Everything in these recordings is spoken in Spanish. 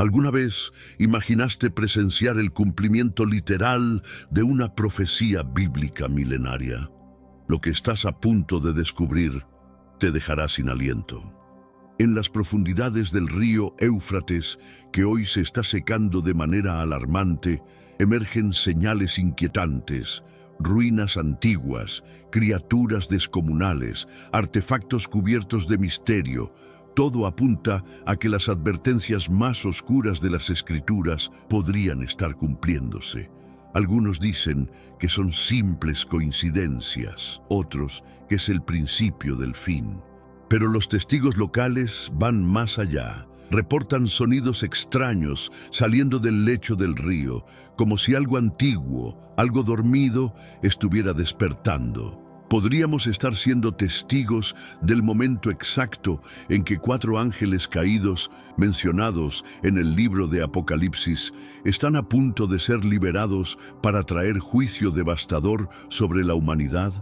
¿Alguna vez imaginaste presenciar el cumplimiento literal de una profecía bíblica milenaria? Lo que estás a punto de descubrir te dejará sin aliento. En las profundidades del río Éufrates, que hoy se está secando de manera alarmante, emergen señales inquietantes, ruinas antiguas, criaturas descomunales, artefactos cubiertos de misterio. Todo apunta a que las advertencias más oscuras de las Escrituras podrían estar cumpliéndose. Algunos dicen que son simples coincidencias, otros que es el principio del fin. Pero los testigos locales van más allá. Reportan sonidos extraños saliendo del lecho del río, como si algo antiguo, algo dormido, estuviera despertando. Podríamos estar siendo testigos del momento exacto en que 4 ángeles caídos, mencionados en el libro de Apocalipsis, están a punto de ser liberados para traer juicio devastador sobre la humanidad.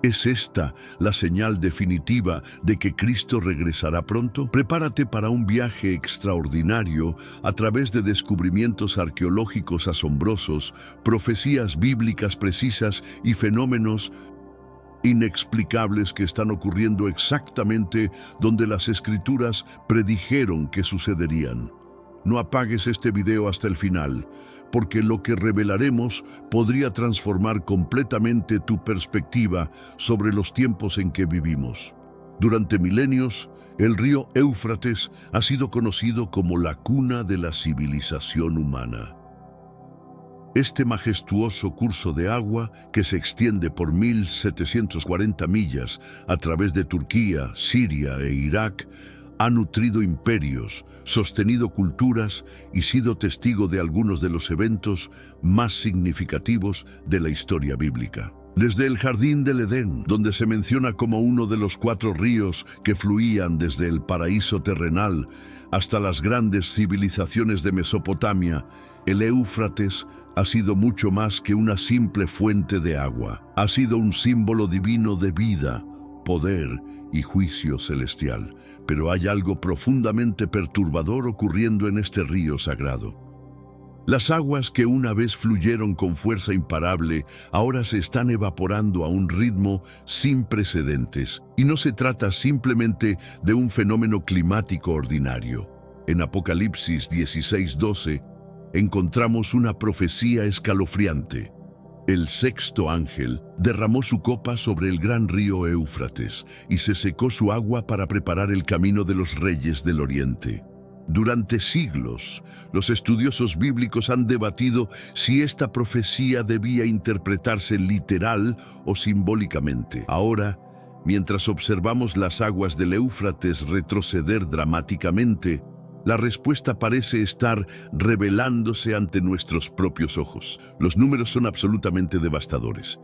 ¿Es esta la señal definitiva de que Cristo regresará pronto? Prepárate para un viaje extraordinario a través de descubrimientos arqueológicos asombrosos, profecías bíblicas precisas y fenómenos inexplicables que están ocurriendo exactamente donde las Escrituras predijeron que sucederían. No apagues este video hasta el final, porque lo que revelaremos podría transformar completamente tu perspectiva sobre los tiempos en que vivimos. Durante milenios, el río Éufrates ha sido conocido como la cuna de la civilización humana. Este majestuoso curso de agua, que se extiende por 1.740 millas a través de Turquía, Siria e Irak, ha nutrido imperios, sostenido culturas y sido testigo de algunos de los eventos más significativos de la historia bíblica. Desde el Jardín del Edén, donde se menciona como uno de los 4 ríos que fluían desde el paraíso terrenal, hasta las grandes civilizaciones de Mesopotamia, el Éufrates ha sido mucho más que una simple fuente de agua. Ha sido un símbolo divino de vida, poder y juicio celestial. Pero hay algo profundamente perturbador ocurriendo en este río sagrado. Las aguas que una vez fluyeron con fuerza imparable, ahora se están evaporando a un ritmo sin precedentes. Y no se trata simplemente de un fenómeno climático ordinario. En Apocalipsis 16:12 encontramos una profecía escalofriante. El 6º ángel derramó su copa sobre el gran río Éufrates y se secó su agua para preparar el camino de los reyes del oriente. Durante siglos, los estudiosos bíblicos han debatido si esta profecía debía interpretarse literal o simbólicamente. Ahora, mientras observamos las aguas del Éufrates retroceder dramáticamente, la respuesta parece estar revelándose ante nuestros propios ojos. Los números son absolutamente devastadores.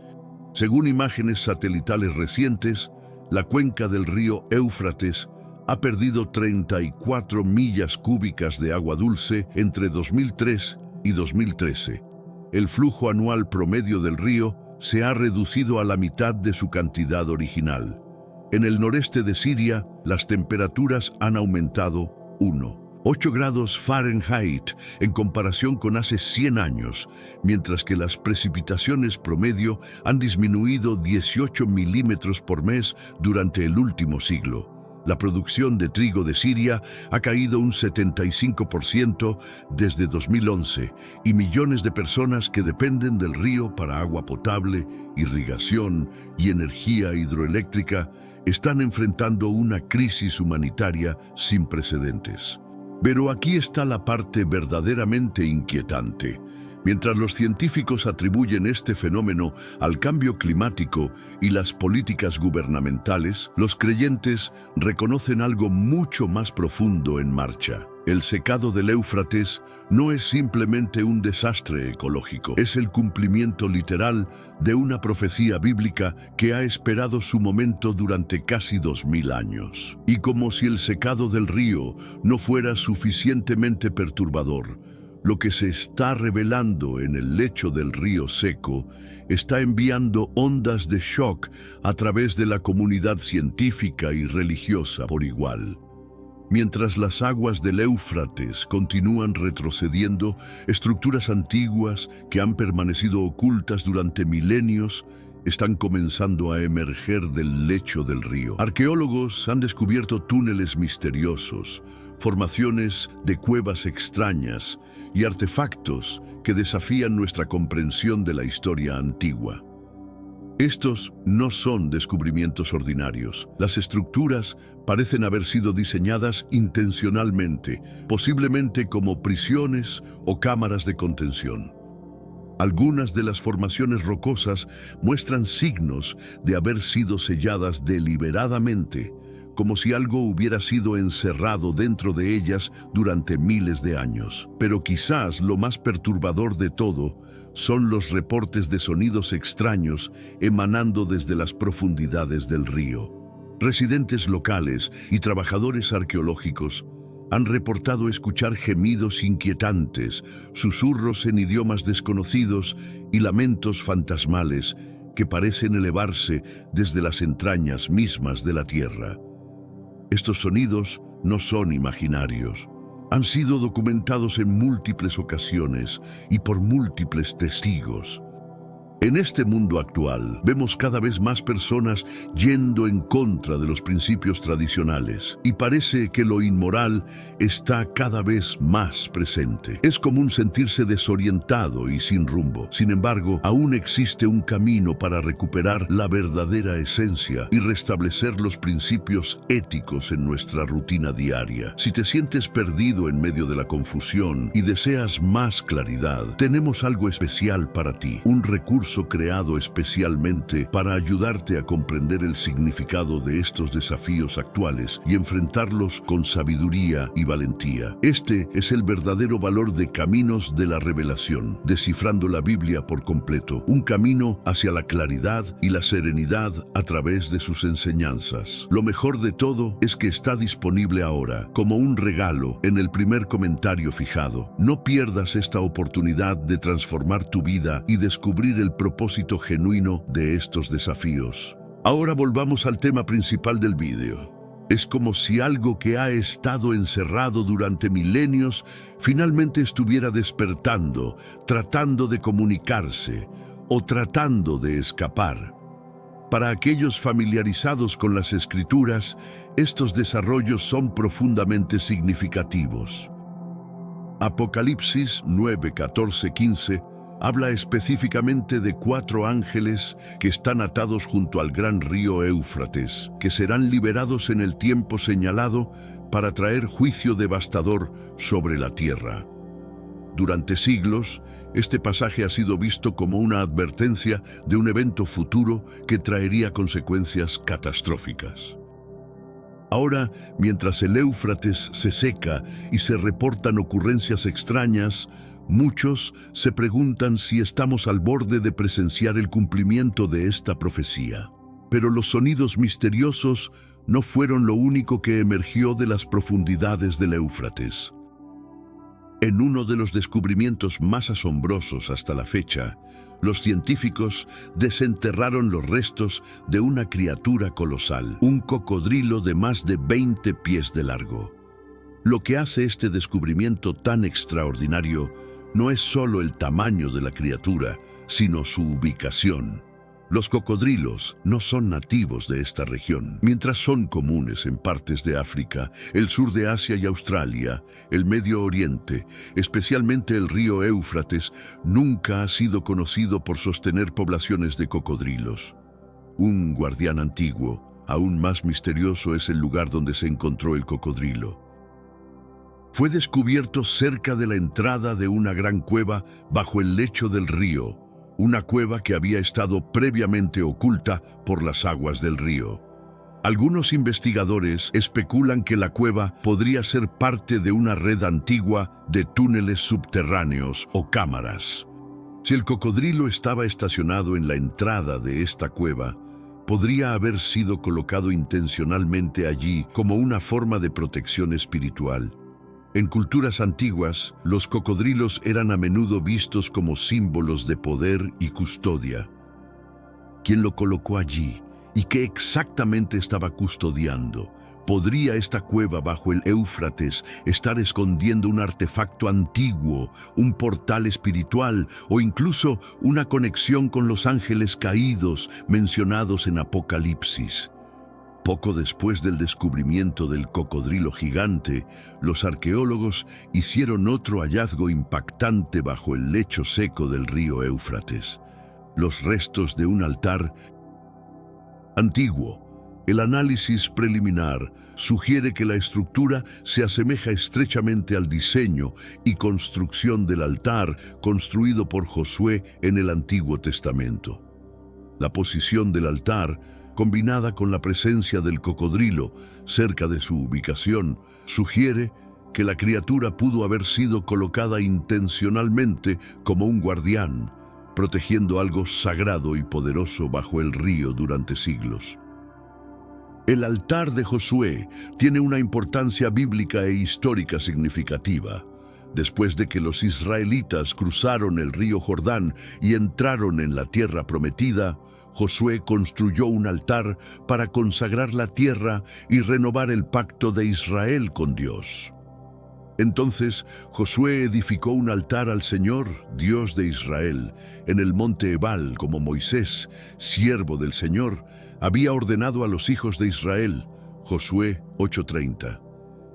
Según imágenes satelitales recientes, la cuenca del río Éufrates ha perdido 34 millas cúbicas de agua dulce entre 2003 y 2013. El flujo anual promedio del río se ha reducido a la mitad de su cantidad original. En el noreste de Siria, las temperaturas han aumentado 8 grados Fahrenheit en comparación con hace 100 años, mientras que las precipitaciones promedio han disminuido 18 milímetros por mes durante el último siglo. La producción de trigo de Siria ha caído un 75% desde 2011 y millones de personas que dependen del río para agua potable, irrigación y energía hidroeléctrica están enfrentando una crisis humanitaria sin precedentes. Pero aquí está la parte verdaderamente inquietante. Mientras los científicos atribuyen este fenómeno al cambio climático y las políticas gubernamentales, los creyentes reconocen algo mucho más profundo en marcha. El secado del Éufrates no es simplemente un desastre ecológico, es el cumplimiento literal de una profecía bíblica que ha esperado su momento durante casi 2000 años. Y como si el secado del río no fuera suficientemente perturbador, lo que se está revelando en el lecho del río seco está enviando ondas de shock a través de la comunidad científica y religiosa por igual. Mientras las aguas del Éufrates continúan retrocediendo, estructuras antiguas que han permanecido ocultas durante milenios están comenzando a emerger del lecho del río. Arqueólogos han descubierto túneles misteriosos, formaciones de cuevas extrañas y artefactos que desafían nuestra comprensión de la historia antigua. Estos no son descubrimientos ordinarios. Las estructuras parecen haber sido diseñadas intencionalmente, posiblemente como prisiones o cámaras de contención. Algunas de las formaciones rocosas muestran signos de haber sido selladas deliberadamente, como si algo hubiera sido encerrado dentro de ellas durante miles de años. Pero quizás lo más perturbador de todo son los reportes de sonidos extraños emanando desde las profundidades del río. Residentes locales y trabajadores arqueológicos han reportado escuchar gemidos inquietantes, susurros en idiomas desconocidos y lamentos fantasmales que parecen elevarse desde las entrañas mismas de la tierra. Estos sonidos no son imaginarios. Han sido documentados en múltiples ocasiones y por múltiples testigos. En este mundo actual, vemos cada vez más personas yendo en contra de los principios tradicionales y parece que lo inmoral está cada vez más presente. Es común sentirse desorientado y sin rumbo. Sin embargo, aún existe un camino para recuperar la verdadera esencia y restablecer los principios éticos en nuestra rutina diaria. Si te sientes perdido en medio de la confusión y deseas más claridad, tenemos algo especial para ti, un recurso creado especialmente para ayudarte a comprender el significado de estos desafíos actuales y enfrentarlos con sabiduría y valentía. Este es el verdadero valor de Caminos de la Revelación, descifrando la Biblia por completo, un camino hacia la claridad y la serenidad a través de sus enseñanzas. Lo mejor de todo es que está disponible ahora, como un regalo, en el primer comentario fijado. No pierdas esta oportunidad de transformar tu vida y descubrir el propósito genuino de estos desafíos. Ahora volvamos al tema principal del vídeo. Es como si algo que ha estado encerrado durante milenios finalmente estuviera despertando, tratando de comunicarse o tratando de escapar. Para aquellos familiarizados con las Escrituras, estos desarrollos son profundamente significativos. Apocalipsis 9, 14, 15 habla específicamente de 4 ángeles que están atados junto al gran río Éufrates, que serán liberados en el tiempo señalado para traer juicio devastador sobre la tierra. Durante siglos, este pasaje ha sido visto como una advertencia de un evento futuro que traería consecuencias catastróficas. Ahora, mientras el Éufrates se seca y se reportan ocurrencias extrañas, muchos se preguntan si estamos al borde de presenciar el cumplimiento de esta profecía. Pero los sonidos misteriosos no fueron lo único que emergió de las profundidades del Éufrates. En uno de los descubrimientos más asombrosos hasta la fecha, los científicos desenterraron los restos de una criatura colosal, un cocodrilo de más de 20 pies de largo. Lo que hace este descubrimiento tan extraordinario no es solo el tamaño de la criatura, sino su ubicación. Los cocodrilos no son nativos de esta región, mientras son comunes en partes de África, el sur de Asia y Australia, el Medio Oriente, especialmente el río Éufrates, nunca ha sido conocido por sostener poblaciones de cocodrilos. Un guardián antiguo, aún más misterioso, es el lugar donde se encontró el cocodrilo. Fue descubierto cerca de la entrada de una gran cueva bajo el lecho del río, una cueva que había estado previamente oculta por las aguas del río. Algunos investigadores especulan que la cueva podría ser parte de una red antigua de túneles subterráneos o cámaras. Si el cocodrilo estaba estacionado en la entrada de esta cueva, podría haber sido colocado intencionalmente allí como una forma de protección espiritual. En culturas antiguas, los cocodrilos eran a menudo vistos como símbolos de poder y custodia. ¿Quién lo colocó allí? ¿Y qué exactamente estaba custodiando? ¿Podría esta cueva bajo el Éufrates estar escondiendo un artefacto antiguo, un portal espiritual o incluso una conexión con los ángeles caídos mencionados en Apocalipsis? Poco después del descubrimiento del cocodrilo gigante, los arqueólogos hicieron otro hallazgo impactante bajo el lecho seco del río Éufrates: los restos de un altar antiguo. El análisis preliminar sugiere que la estructura se asemeja estrechamente al diseño y construcción del altar construido por Josué en el Antiguo Testamento. La posición del altar, combinada con la presencia del cocodrilo cerca de su ubicación, sugiere que la criatura pudo haber sido colocada intencionalmente como un guardián, protegiendo algo sagrado y poderoso bajo el río durante siglos. El altar de Josué tiene una importancia bíblica e histórica significativa. Después de que los israelitas cruzaron el río Jordán y entraron en la tierra prometida, Josué construyó un altar para consagrar la tierra y renovar el pacto de Israel con Dios. Entonces Josué edificó un altar al Señor, Dios de Israel, en el monte Ebal, como Moisés, siervo del Señor, había ordenado a los hijos de Israel. Josué 8:30.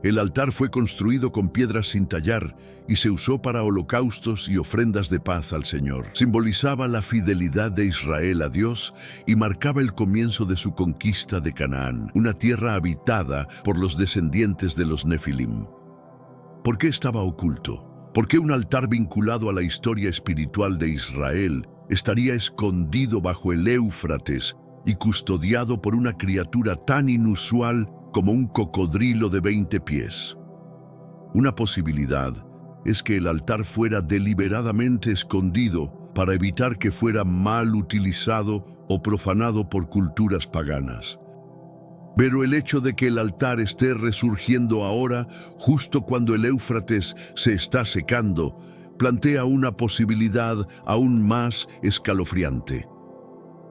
El altar fue construido con piedras sin tallar y se usó para holocaustos y ofrendas de paz al Señor. Simbolizaba la fidelidad de Israel a Dios y marcaba el comienzo de su conquista de Canaán, una tierra habitada por los descendientes de los Nefilim. ¿Por qué estaba oculto? ¿Por qué un altar vinculado a la historia espiritual de Israel estaría escondido bajo el Éufrates y custodiado por una criatura tan inusual como un cocodrilo de 20 pies? Una posibilidad es que el altar fuera deliberadamente escondido para evitar que fuera mal utilizado o profanado por culturas paganas. Pero el hecho de que el altar esté resurgiendo ahora, justo cuando el Éufrates se está secando, plantea una posibilidad aún más escalofriante.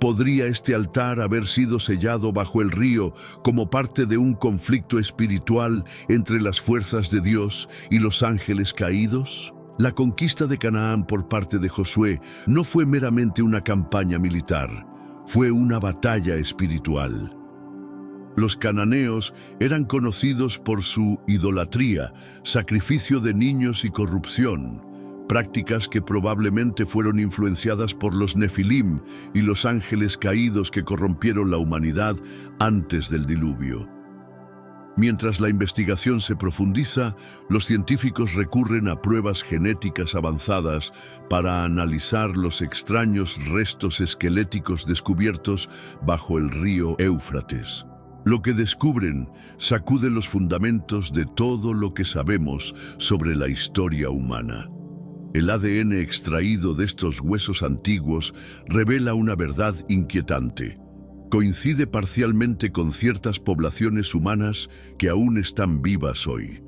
¿Podría este altar haber sido sellado bajo el río como parte de un conflicto espiritual entre las fuerzas de Dios y los ángeles caídos? La conquista de Canaán por parte de Josué no fue meramente una campaña militar, fue una batalla espiritual. Los cananeos eran conocidos por su idolatría, sacrificio de niños y corrupción, prácticas que probablemente fueron influenciadas por los Nefilim y los ángeles caídos que corrompieron la humanidad antes del diluvio. Mientras la investigación se profundiza, los científicos recurren a pruebas genéticas avanzadas para analizar los extraños restos esqueléticos descubiertos bajo el río Éufrates. Lo que descubren sacude los fundamentos de todo lo que sabemos sobre la historia humana. El ADN extraído de estos huesos antiguos revela una verdad inquietante. Coincide parcialmente con ciertas poblaciones humanas que aún están vivas hoy.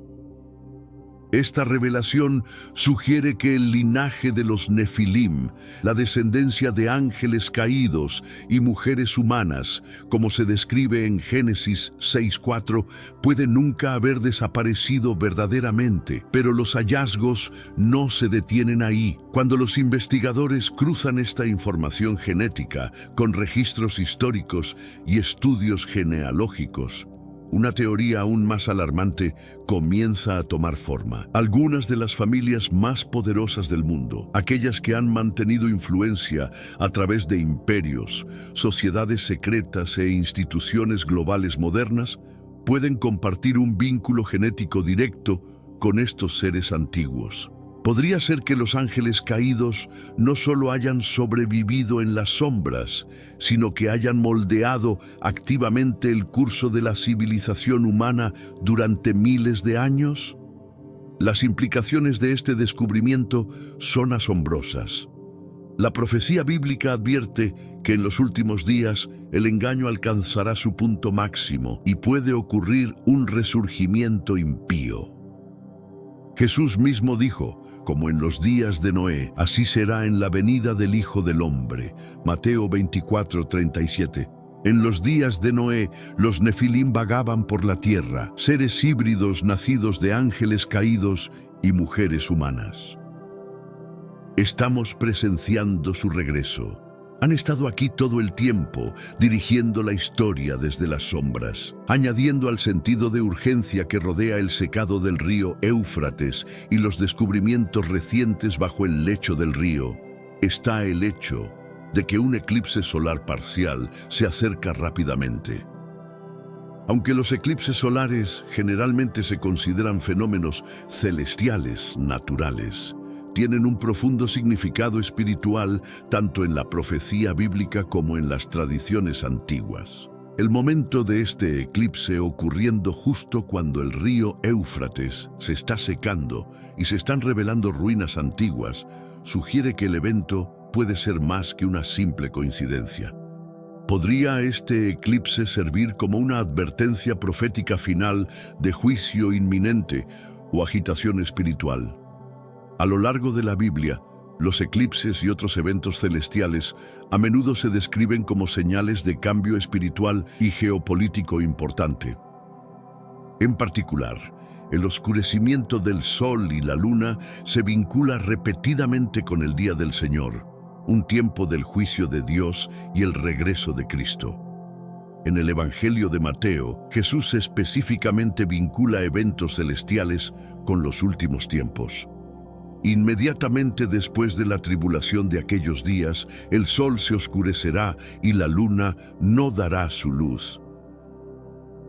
Esta revelación sugiere que el linaje de los Nefilim, la descendencia de ángeles caídos y mujeres humanas, como se describe en Génesis 6:4, puede nunca haber desaparecido verdaderamente, pero los hallazgos no se detienen ahí. Cuando los investigadores cruzan esta información genética con registros históricos y estudios genealógicos, una teoría aún más alarmante comienza a tomar forma. Algunas de las familias más poderosas del mundo, aquellas que han mantenido influencia a través de imperios, sociedades secretas e instituciones globales modernas, pueden compartir un vínculo genético directo con estos seres antiguos. Podría ser que los ángeles caídos no solo hayan sobrevivido en las sombras, sino que hayan moldeado activamente el curso de la civilización humana durante miles de años. Las implicaciones de este descubrimiento son asombrosas. La profecía bíblica advierte que en los últimos días el engaño alcanzará su punto máximo y puede ocurrir un resurgimiento impío. Jesús mismo dijo: como en los días de Noé, así será en la venida del Hijo del Hombre. Mateo 24:37. En los días de Noé, los nefilim vagaban por la tierra, seres híbridos nacidos de ángeles caídos y mujeres humanas. Estamos presenciando su regreso. Han estado aquí todo el tiempo, dirigiendo la historia desde las sombras, añadiendo al sentido de urgencia que rodea el secado del río Éufrates y los descubrimientos recientes bajo el lecho del río. Está el hecho de que un eclipse solar parcial se acerca rápidamente. Aunque los eclipses solares generalmente se consideran fenómenos celestiales, naturales, tienen un profundo significado espiritual tanto en la profecía bíblica como en las tradiciones antiguas. El momento de este eclipse ocurriendo justo cuando el río Éufrates se está secando y se están revelando ruinas antiguas, sugiere que el evento puede ser más que una simple coincidencia. ¿Podría este eclipse servir como una advertencia profética final de juicio inminente o agitación espiritual? A lo largo de la Biblia, los eclipses y otros eventos celestiales a menudo se describen como señales de cambio espiritual y geopolítico importante. En particular, el oscurecimiento del Sol y la Luna se vincula repetidamente con el Día del Señor, un tiempo del juicio de Dios y el regreso de Cristo. En el Evangelio de Mateo, Jesús específicamente vincula eventos celestiales con los últimos tiempos. Inmediatamente después de la tribulación de aquellos días, el sol se oscurecerá y la luna no dará su luz.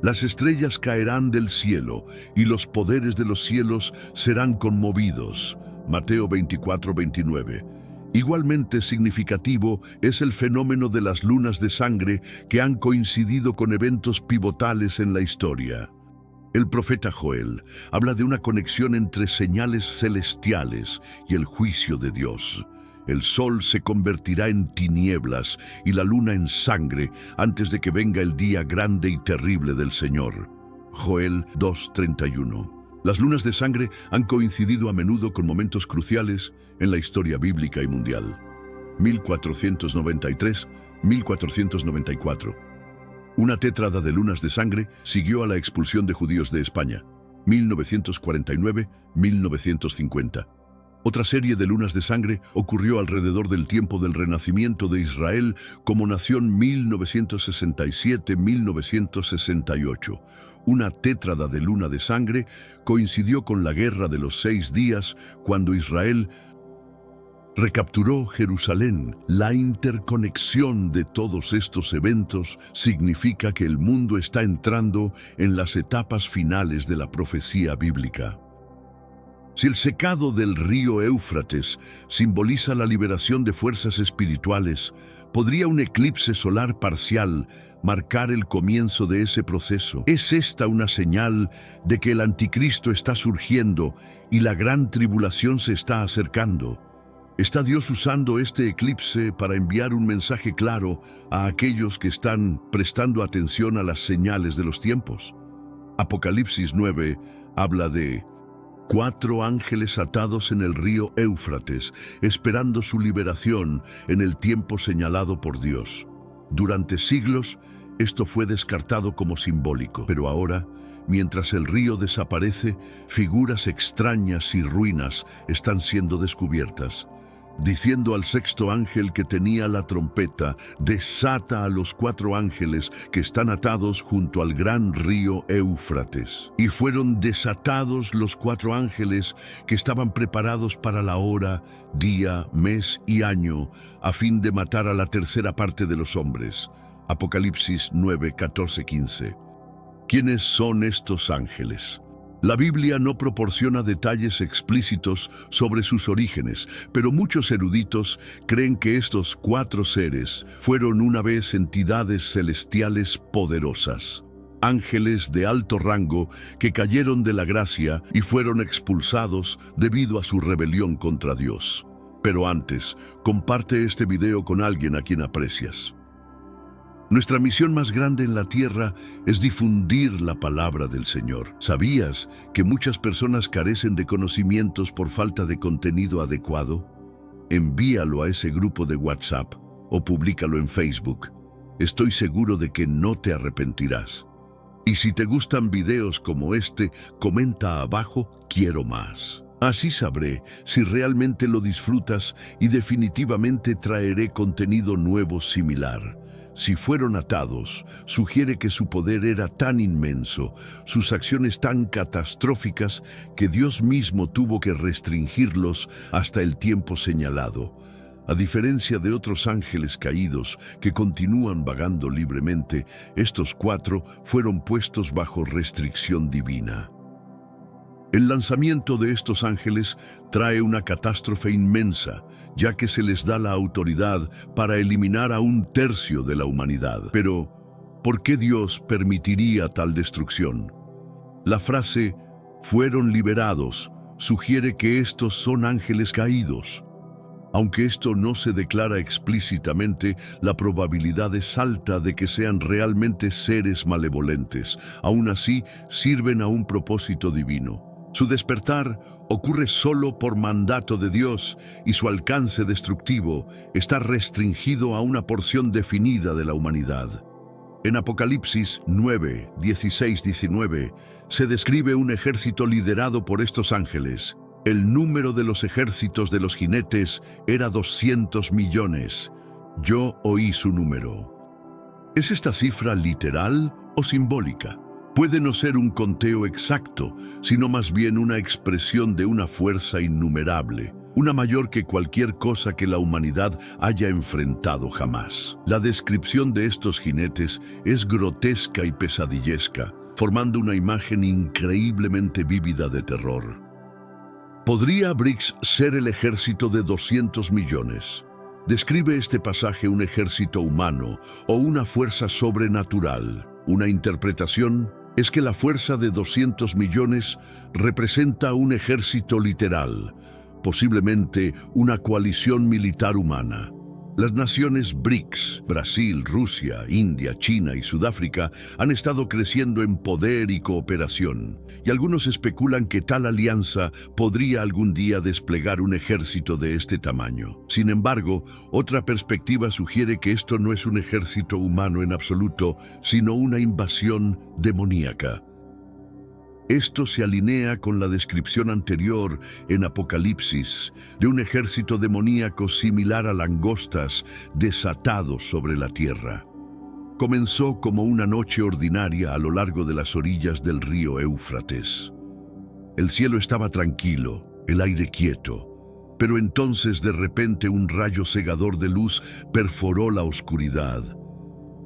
Las estrellas caerán del cielo y los poderes de los cielos serán conmovidos. Mateo 24-29. Igualmente significativo es el fenómeno de las lunas de sangre que han coincidido con eventos pivotales en la historia. El profeta Joel habla de una conexión entre señales celestiales y el juicio de Dios. El sol se convertirá en tinieblas y la luna en sangre antes de que venga el día grande y terrible del Señor. Joel 2:31. Las lunas de sangre han coincidido a menudo con momentos cruciales en la historia bíblica y mundial. 1493, 1494. Una tétrada de lunas de sangre siguió a la expulsión de judíos de España, 1949-1950. Otra serie de lunas de sangre ocurrió alrededor del tiempo del renacimiento de Israel como nación 1967-1968. Una tétrada de luna de sangre coincidió con la Guerra de los 6 días, cuando Israel recapturó Jerusalén. La interconexión de todos estos eventos significa que el mundo está entrando en las etapas finales de la profecía bíblica. Si el secado del río Éufrates simboliza la liberación de fuerzas espirituales, ¿podría un eclipse solar parcial marcar el comienzo de ese proceso? ¿Es esta una señal de que el anticristo está surgiendo y la gran tribulación se está acercando? ¿Está Dios usando este eclipse para enviar un mensaje claro a aquellos que están prestando atención a las señales de los tiempos? Apocalipsis 9 habla de 4 ángeles atados en el río Éufrates, esperando su liberación en el tiempo señalado por Dios. Durante siglos, esto fue descartado como simbólico, pero ahora, mientras el río desaparece, figuras extrañas y ruinas están siendo descubiertas. Diciendo al 6º ángel que tenía la trompeta, desata a los 4 ángeles que están atados junto al gran río Éufrates. Y fueron desatados los 4 ángeles que estaban preparados para la hora, día, mes y año, a fin de matar a la tercera parte de los hombres. Apocalipsis 9, 14, 15. ¿Quiénes son estos ángeles? La Biblia no proporciona detalles explícitos sobre sus orígenes, pero muchos eruditos creen que estos 4 seres fueron una vez entidades celestiales poderosas, ángeles de alto rango que cayeron de la gracia y fueron expulsados debido a su rebelión contra Dios. Pero antes, comparte este video con alguien a quien aprecias. Nuestra misión más grande en la tierra es difundir la palabra del Señor. ¿Sabías que muchas personas carecen de conocimientos por falta de contenido adecuado? Envíalo a ese grupo de WhatsApp o públicalo en Facebook. Estoy seguro de que no te arrepentirás. Y si te gustan videos como este, comenta abajo "quiero más". Así sabré si realmente lo disfrutas y definitivamente traeré contenido nuevo similar. Si fueron atados, sugiere que su poder era tan inmenso, sus acciones tan catastróficas, que Dios mismo tuvo que restringirlos hasta el tiempo señalado. A diferencia de otros ángeles caídos que continúan vagando libremente, estos 4 fueron puestos bajo restricción divina. El lanzamiento de estos ángeles trae una catástrofe inmensa, ya que se les da la autoridad para eliminar a 1/3 de la humanidad. Pero, ¿por qué Dios permitiría tal destrucción? La frase "fueron liberados" sugiere que estos son ángeles caídos. Aunque esto no se declara explícitamente, la probabilidad es alta de que sean realmente seres malevolentes. Aún así, sirven a un propósito divino. Su despertar ocurre solo por mandato de Dios y su alcance destructivo está restringido a una porción definida de la humanidad. En Apocalipsis 9, 16-19 se describe un ejército liderado por estos ángeles. El número de los ejércitos de los jinetes era 200 millones. Yo oí su número. ¿Es esta cifra literal o simbólica? Puede no ser un conteo exacto, sino más bien una expresión de una fuerza innumerable, una mayor que cualquier cosa que la humanidad haya enfrentado jamás. La descripción de estos jinetes es grotesca y pesadillesca, formando una imagen increíblemente vívida de terror. ¿Podría BRICS ser el ejército de 200 millones? ¿Describe este pasaje un ejército humano o una fuerza sobrenatural? Una interpretación es que la fuerza de 200 millones representa un ejército literal, posiblemente una coalición militar humana. Las naciones BRICS, Brasil, Rusia, India, China y Sudáfrica, han estado creciendo en poder y cooperación, y algunos especulan que tal alianza podría algún día desplegar un ejército de este tamaño. Sin embargo, otra perspectiva sugiere que esto no es un ejército humano en absoluto, sino una invasión demoníaca. Esto se alinea con la descripción anterior en Apocalipsis de un ejército demoníaco similar a langostas desatados sobre la tierra. Comenzó como una noche ordinaria a lo largo de las orillas del río Éufrates. El cielo estaba tranquilo, el aire quieto, pero entonces de repente un rayo cegador de luz perforó la oscuridad.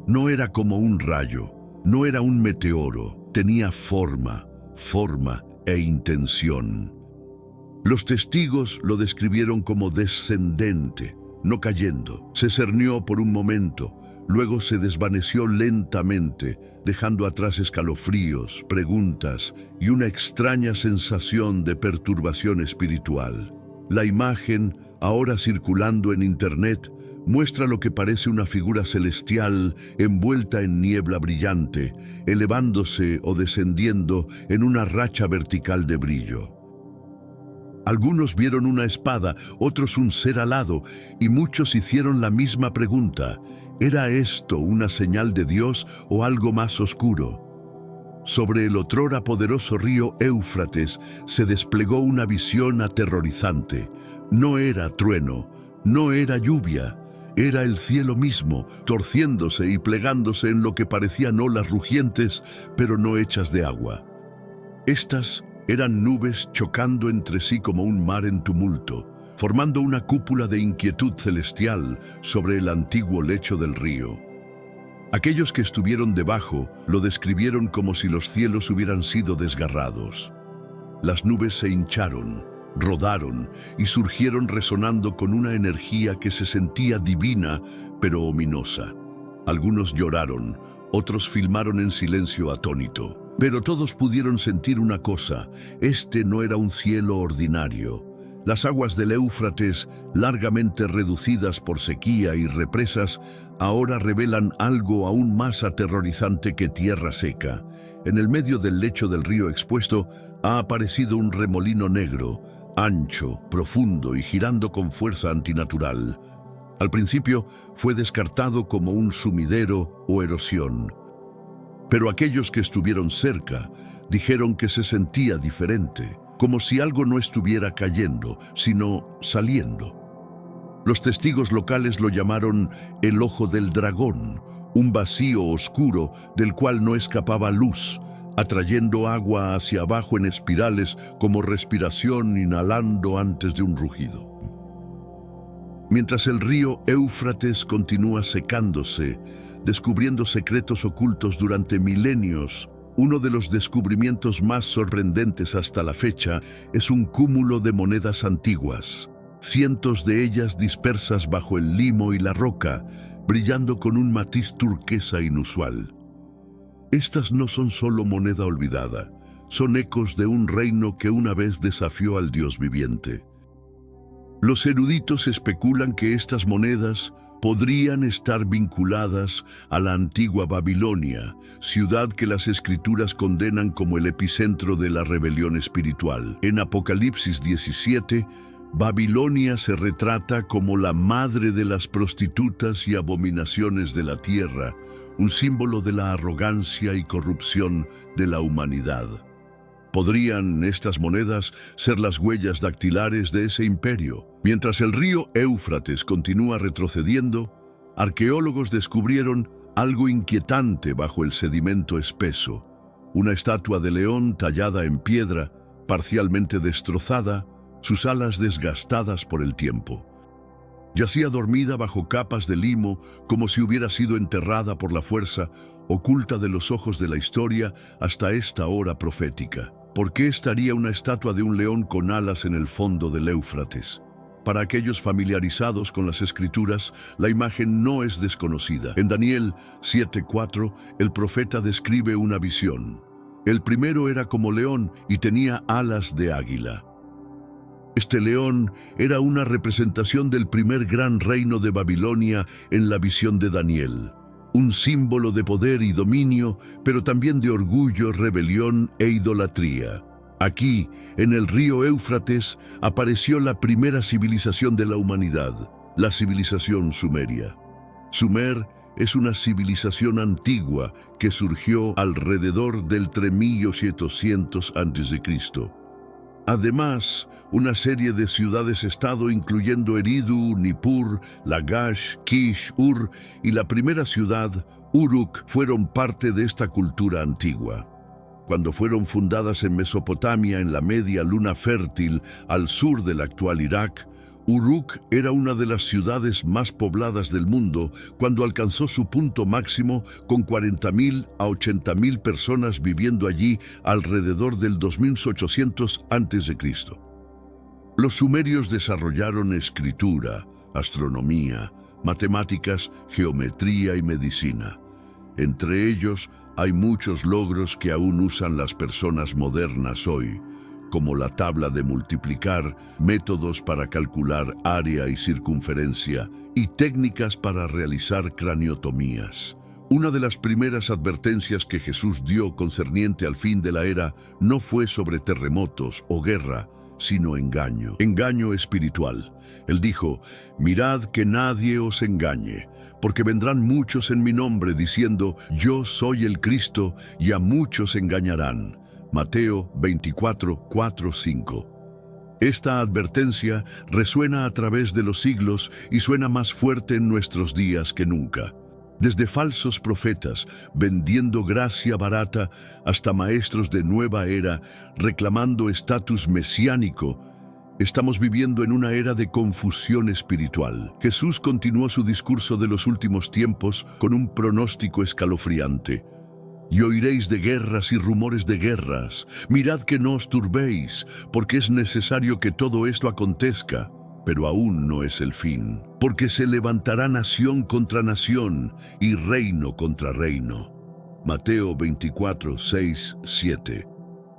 No era como un rayo, no era un meteoro, tenía forma e intención. Los testigos lo describieron como descendente, no cayendo. Se cernió por un momento, luego se desvaneció lentamente, dejando atrás escalofríos, preguntas y una extraña sensación de perturbación espiritual. La imagen, ahora circulando en internet, muestra lo que parece una figura celestial envuelta en niebla brillante, elevándose o descendiendo en una racha vertical de brillo. Algunos vieron una espada, otros un ser alado, y muchos hicieron la misma pregunta: ¿era esto una señal de Dios o algo más oscuro? Sobre el otrora poderoso río Éufrates se desplegó una visión aterrorizante. No era trueno, no era lluvia, era el cielo mismo, torciéndose y plegándose en lo que parecían olas rugientes, pero no hechas de agua. Estas eran nubes chocando entre sí como un mar en tumulto, formando una cúpula de inquietud celestial sobre el antiguo lecho del río. Aquellos que estuvieron debajo lo describieron como si los cielos hubieran sido desgarrados. Las nubes se hincharon, rodaron y surgieron resonando con una energía que se sentía divina, pero ominosa. Algunos lloraron, otros filmaron en silencio atónito. Pero todos pudieron sentir una cosa: este no era un cielo ordinario. Las aguas del Éufrates, largamente reducidas por sequía y represas, ahora revelan algo aún más aterrorizante que tierra seca. En el medio del lecho del río expuesto ha aparecido un remolino negro, ancho, profundo y girando con fuerza antinatural. Al principio fue descartado como un sumidero o erosión, pero aquellos que estuvieron cerca dijeron que se sentía diferente, como si algo no estuviera cayendo, sino saliendo. Los testigos locales lo llamaron el ojo del dragón, un vacío oscuro del cual no escapaba luz, atrayendo agua hacia abajo en espirales como respiración inhalando antes de un rugido. Mientras el río Éufrates continúa secándose, descubriendo secretos ocultos durante milenios, uno de los descubrimientos más sorprendentes hasta la fecha es un cúmulo de monedas antiguas, cientos de ellas dispersas bajo el limo y la roca, brillando con un matiz turquesa inusual. Estas no son solo moneda olvidada, son ecos de un reino que una vez desafió al Dios viviente. Los eruditos especulan que estas monedas podrían estar vinculadas a la antigua Babilonia, ciudad que las escrituras condenan como el epicentro de la rebelión espiritual. En Apocalipsis 17, Babilonia se retrata como la madre de las prostitutas y abominaciones de la tierra, un símbolo de la arrogancia y corrupción de la humanidad. ¿Podrían estas monedas ser las huellas dactilares de ese imperio? Mientras el río Éufrates continúa retrocediendo, arqueólogos descubrieron algo inquietante bajo el sedimento espeso. Una estatua de león tallada en piedra, parcialmente destrozada, sus alas desgastadas por el tiempo. Yacía dormida bajo capas de limo, como si hubiera sido enterrada por la fuerza, oculta de los ojos de la historia hasta esta hora profética. ¿Por qué estaría una estatua de un león con alas en el fondo del Éufrates? Para aquellos familiarizados con las Escrituras, la imagen no es desconocida. En Daniel 7:4, el profeta describe una visión. El primero era como león y tenía alas de águila. Este león era una representación del primer gran reino de Babilonia en la visión de Daniel. Un símbolo de poder y dominio, pero también de orgullo, rebelión e idolatría. Aquí, en el río Éufrates, apareció la primera civilización de la humanidad, la civilización sumeria. Sumer es una civilización antigua que surgió alrededor del 3700 a.C. Además, una serie de ciudades-estado incluyendo Eridu, Nippur, Lagash, Kish, Ur y la primera ciudad, Uruk, fueron parte de esta cultura antigua. Cuando fueron fundadas en Mesopotamia en la media luna fértil al sur del actual Irak, Uruk era una de las ciudades más pobladas del mundo cuando alcanzó su punto máximo con 40.000 a 80.000 personas viviendo allí alrededor del 2800 a.C. Los sumerios desarrollaron escritura, astronomía, matemáticas, geometría y medicina. Entre ellos hay muchos logros que aún usan las personas modernas hoy, como la tabla de multiplicar, métodos para calcular área y circunferencia y técnicas para realizar craniotomías. Una de las primeras advertencias que Jesús dio concerniente al fin de la era no fue sobre terremotos o guerra, sino engaño espiritual. Él dijo: «Mirad que nadie os engañe, porque vendrán muchos en mi nombre diciendo, yo soy el Cristo, y a muchos engañarán». Mateo 24, 4, 5. Esta advertencia resuena a través de los siglos y suena más fuerte en nuestros días que nunca. Desde falsos profetas vendiendo gracia barata hasta maestros de nueva era reclamando estatus mesiánico, estamos viviendo en una era de confusión espiritual. Jesús continuó su discurso de los últimos tiempos con un pronóstico escalofriante. «Y oiréis de guerras y rumores de guerras. Mirad que no os turbéis, porque es necesario que todo esto acontezca, pero aún no es el fin. Porque se levantará nación contra nación y reino contra reino». Mateo 24, 6, 7.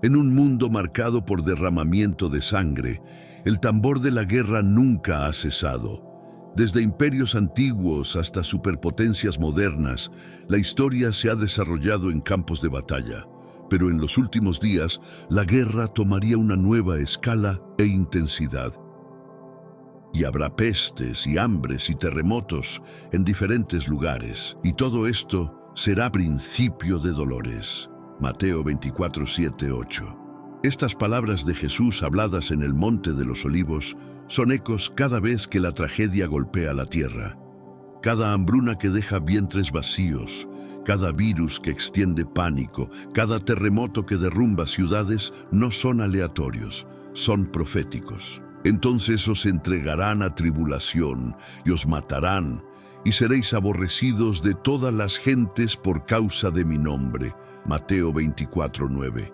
En un mundo marcado por derramamiento de sangre, el tambor de la guerra nunca ha cesado. Desde imperios antiguos hasta superpotencias modernas, la historia se ha desarrollado en campos de batalla. Pero en los últimos días, la guerra tomaría una nueva escala e intensidad. y habrá pestes y hambres y terremotos en diferentes lugares, y todo esto será principio de dolores. Mateo 24, 7, 8. Estas palabras de Jesús habladas en el Monte de los Olivos son ecos cada vez que la tragedia golpea la tierra. Cada hambruna que deja vientres vacíos, cada virus que extiende pánico, cada terremoto que derrumba ciudades no son aleatorios, son proféticos. Entonces os entregarán a tribulación y os matarán, y seréis aborrecidos de todas las gentes por causa de mi nombre. Mateo 24, 9.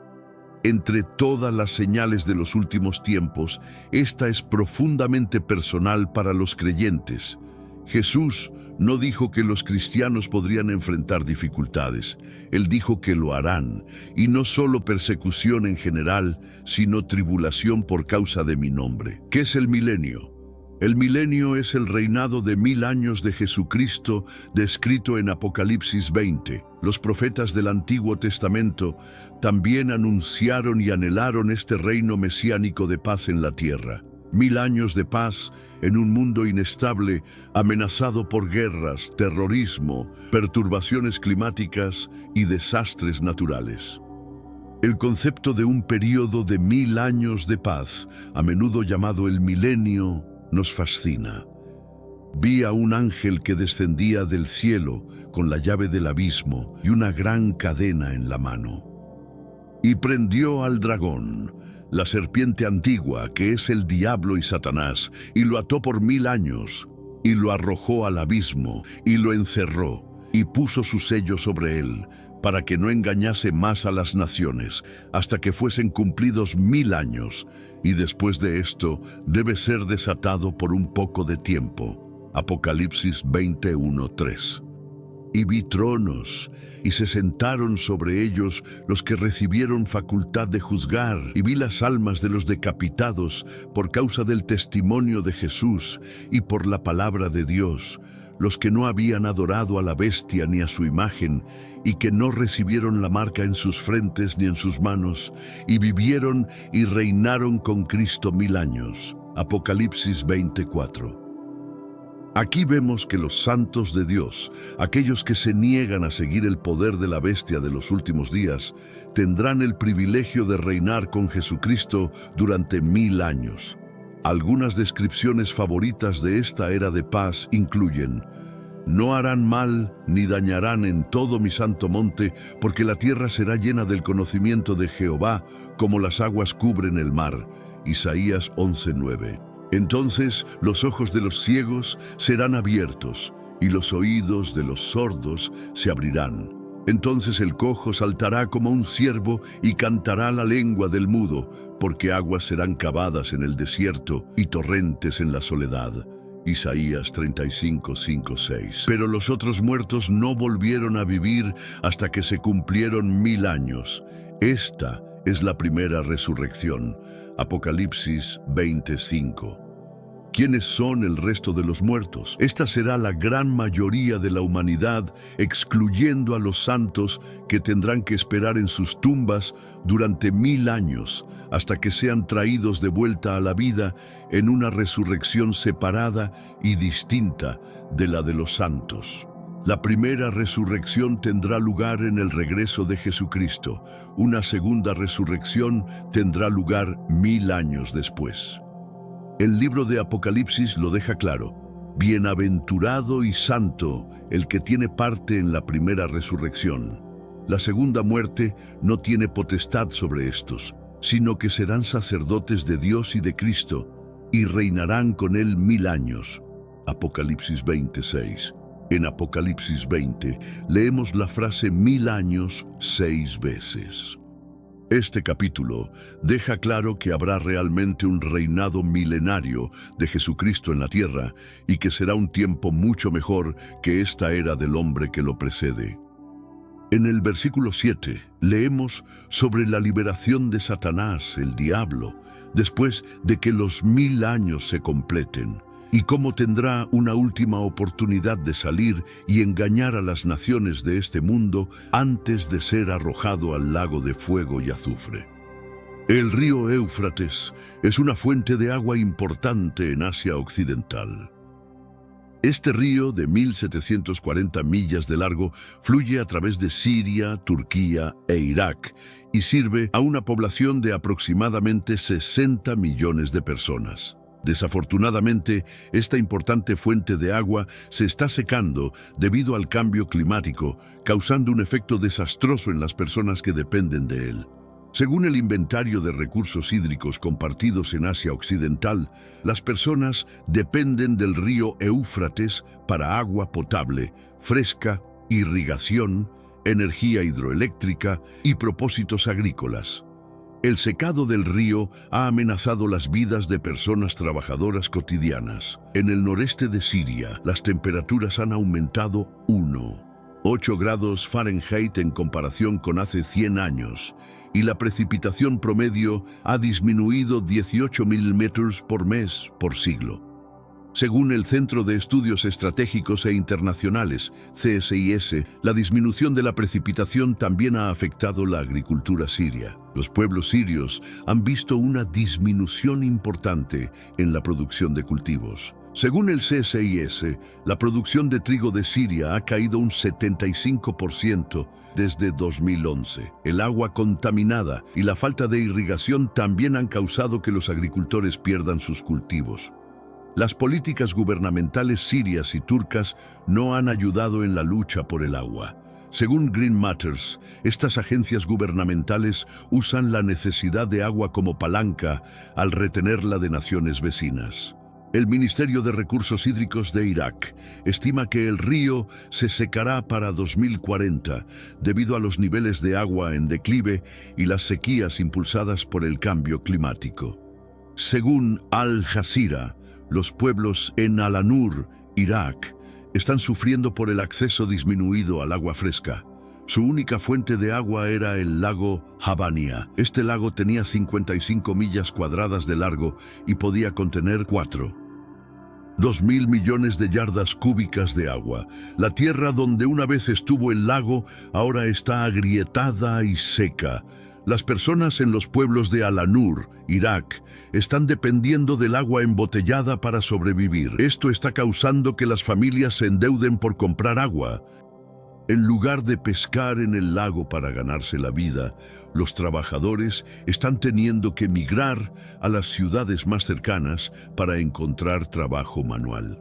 Entre todas las señales de los últimos tiempos, esta es profundamente personal para los creyentes. Jesús no dijo que los cristianos podrían enfrentar dificultades. Él dijo que lo harán, y no solo persecución en general, sino tribulación por causa de mi nombre. ¿Qué es el milenio? El milenio es el reinado de 1000 años de Jesucristo descrito en Apocalipsis 20. Los profetas del Antiguo Testamento también anunciaron y anhelaron este reino mesiánico de paz en la tierra. 1000 años de paz en un mundo inestable, amenazado por guerras, terrorismo, perturbaciones climáticas y desastres naturales. El concepto de un período de 1000 años de paz, a menudo llamado el milenio, nos fascina. Vi a un ángel que descendía del cielo con la llave del abismo y una gran cadena en la mano. Y prendió al dragón, la serpiente antigua, que es el diablo y Satanás, y lo ató por 1000 años, y lo arrojó al abismo, y lo encerró, y puso su sello sobre él, para que no engañase más a las naciones, hasta que fuesen cumplidos 1000 años, y después de esto debe ser desatado por un poco de tiempo. Apocalipsis 21:3. Y vi tronos, y se sentaron sobre ellos los que recibieron facultad de juzgar, y vi las almas de los decapitados por causa del testimonio de Jesús y por la palabra de Dios, los que no habían adorado a la bestia ni a su imagen, y que no recibieron la marca en sus frentes ni en sus manos, y vivieron y reinaron con Cristo 1000 años. Apocalipsis 24. Aquí vemos que los santos de Dios, aquellos que se niegan a seguir el poder de la bestia de los últimos días, tendrán el privilegio de reinar con Jesucristo durante 1000 años. Algunas descripciones favoritas de esta era de paz incluyen: no harán mal ni dañarán en todo mi santo monte, porque la tierra será llena del conocimiento de Jehová, como las aguas cubren el mar. Isaías 11:9. Entonces los ojos de los ciegos serán abiertos, y los oídos de los sordos se abrirán. Entonces el cojo saltará como un ciervo y cantará la lengua del mudo, porque aguas serán cavadas en el desierto y torrentes en la soledad. Isaías 35:5-6. Pero los otros muertos no volvieron a vivir hasta que se cumplieron 1000 años. Esta es la primera resurrección. Apocalipsis 20:5. ¿Quiénes son el resto de los muertos? Esta será la gran mayoría de la humanidad, excluyendo a los santos, que tendrán que esperar en sus tumbas durante 1000 años, hasta que sean traídos de vuelta a la vida en una resurrección separada y distinta de la de los santos. La primera resurrección tendrá lugar en el regreso de Jesucristo. Una segunda resurrección tendrá lugar 1000 años después. El libro de Apocalipsis lo deja claro: bienaventurado y santo el que tiene parte en la primera resurrección. La segunda muerte no tiene potestad sobre estos, sino que serán sacerdotes de Dios y de Cristo, y reinarán con él 1000 años. Apocalipsis 26. En Apocalipsis 20 leemos la frase 1000 años 6 veces. Este capítulo deja claro que habrá realmente un reinado milenario de Jesucristo en la tierra, y que será un tiempo mucho mejor que esta era del hombre que lo precede. En el versículo 7 leemos sobre la liberación de Satanás, el diablo, después de que los 1000 años se completen, y cómo tendrá una última oportunidad de salir y engañar a las naciones de este mundo antes de ser arrojado al lago de fuego y azufre. El río Éufrates es una fuente de agua importante en Asia Occidental. Este río, de 1.740 millas de largo, fluye a través de Siria, Turquía e Irak y sirve a una población de aproximadamente 60 millones de personas. Desafortunadamente, esta importante fuente de agua se está secando debido al cambio climático, causando un efecto desastroso en las personas que dependen de él. Según el inventario de recursos hídricos compartidos en Asia Occidental, las personas dependen del río Éufrates para agua potable, fresca, irrigación, energía hidroeléctrica y propósitos agrícolas. El secado del río ha amenazado las vidas de personas trabajadoras cotidianas. En el noreste de Siria, las temperaturas han aumentado 1,8 grados Fahrenheit en comparación con hace 100 años, y la precipitación promedio ha disminuido 18 milímetros por mes por siglo. Según el Centro de Estudios Estratégicos e Internacionales, CSIS, la disminución de la precipitación también ha afectado la agricultura siria. Los pueblos sirios han visto una disminución importante en la producción de cultivos. Según el CSIS, la producción de trigo de Siria ha caído un 75% desde 2011. El agua contaminada y la falta de irrigación también han causado que los agricultores pierdan sus cultivos. Las políticas gubernamentales sirias y turcas no han ayudado en la lucha por el agua. Según Green Matters, estas agencias gubernamentales usan la necesidad de agua como palanca al retenerla de naciones vecinas. El Ministerio de Recursos Hídricos de Irak estima que el río se secará para 2040 debido a los niveles de agua en declive y las sequías impulsadas por el cambio climático. Según Al Jazeera, los pueblos en Al-Anur, Irak, están sufriendo por el acceso disminuido al agua fresca. Su única fuente de agua era el lago Habania. Este lago tenía 55 millas cuadradas de largo y podía contener 2.000 millones de yardas cúbicas de agua. La tierra donde una vez estuvo el lago ahora está agrietada y seca. Las personas en los pueblos de Al-Anur, Irak, están dependiendo del agua embotellada para sobrevivir. Esto está causando que las familias se endeuden por comprar agua. En lugar de pescar en el lago para ganarse la vida, los trabajadores están teniendo que migrar a las ciudades más cercanas para encontrar trabajo manual.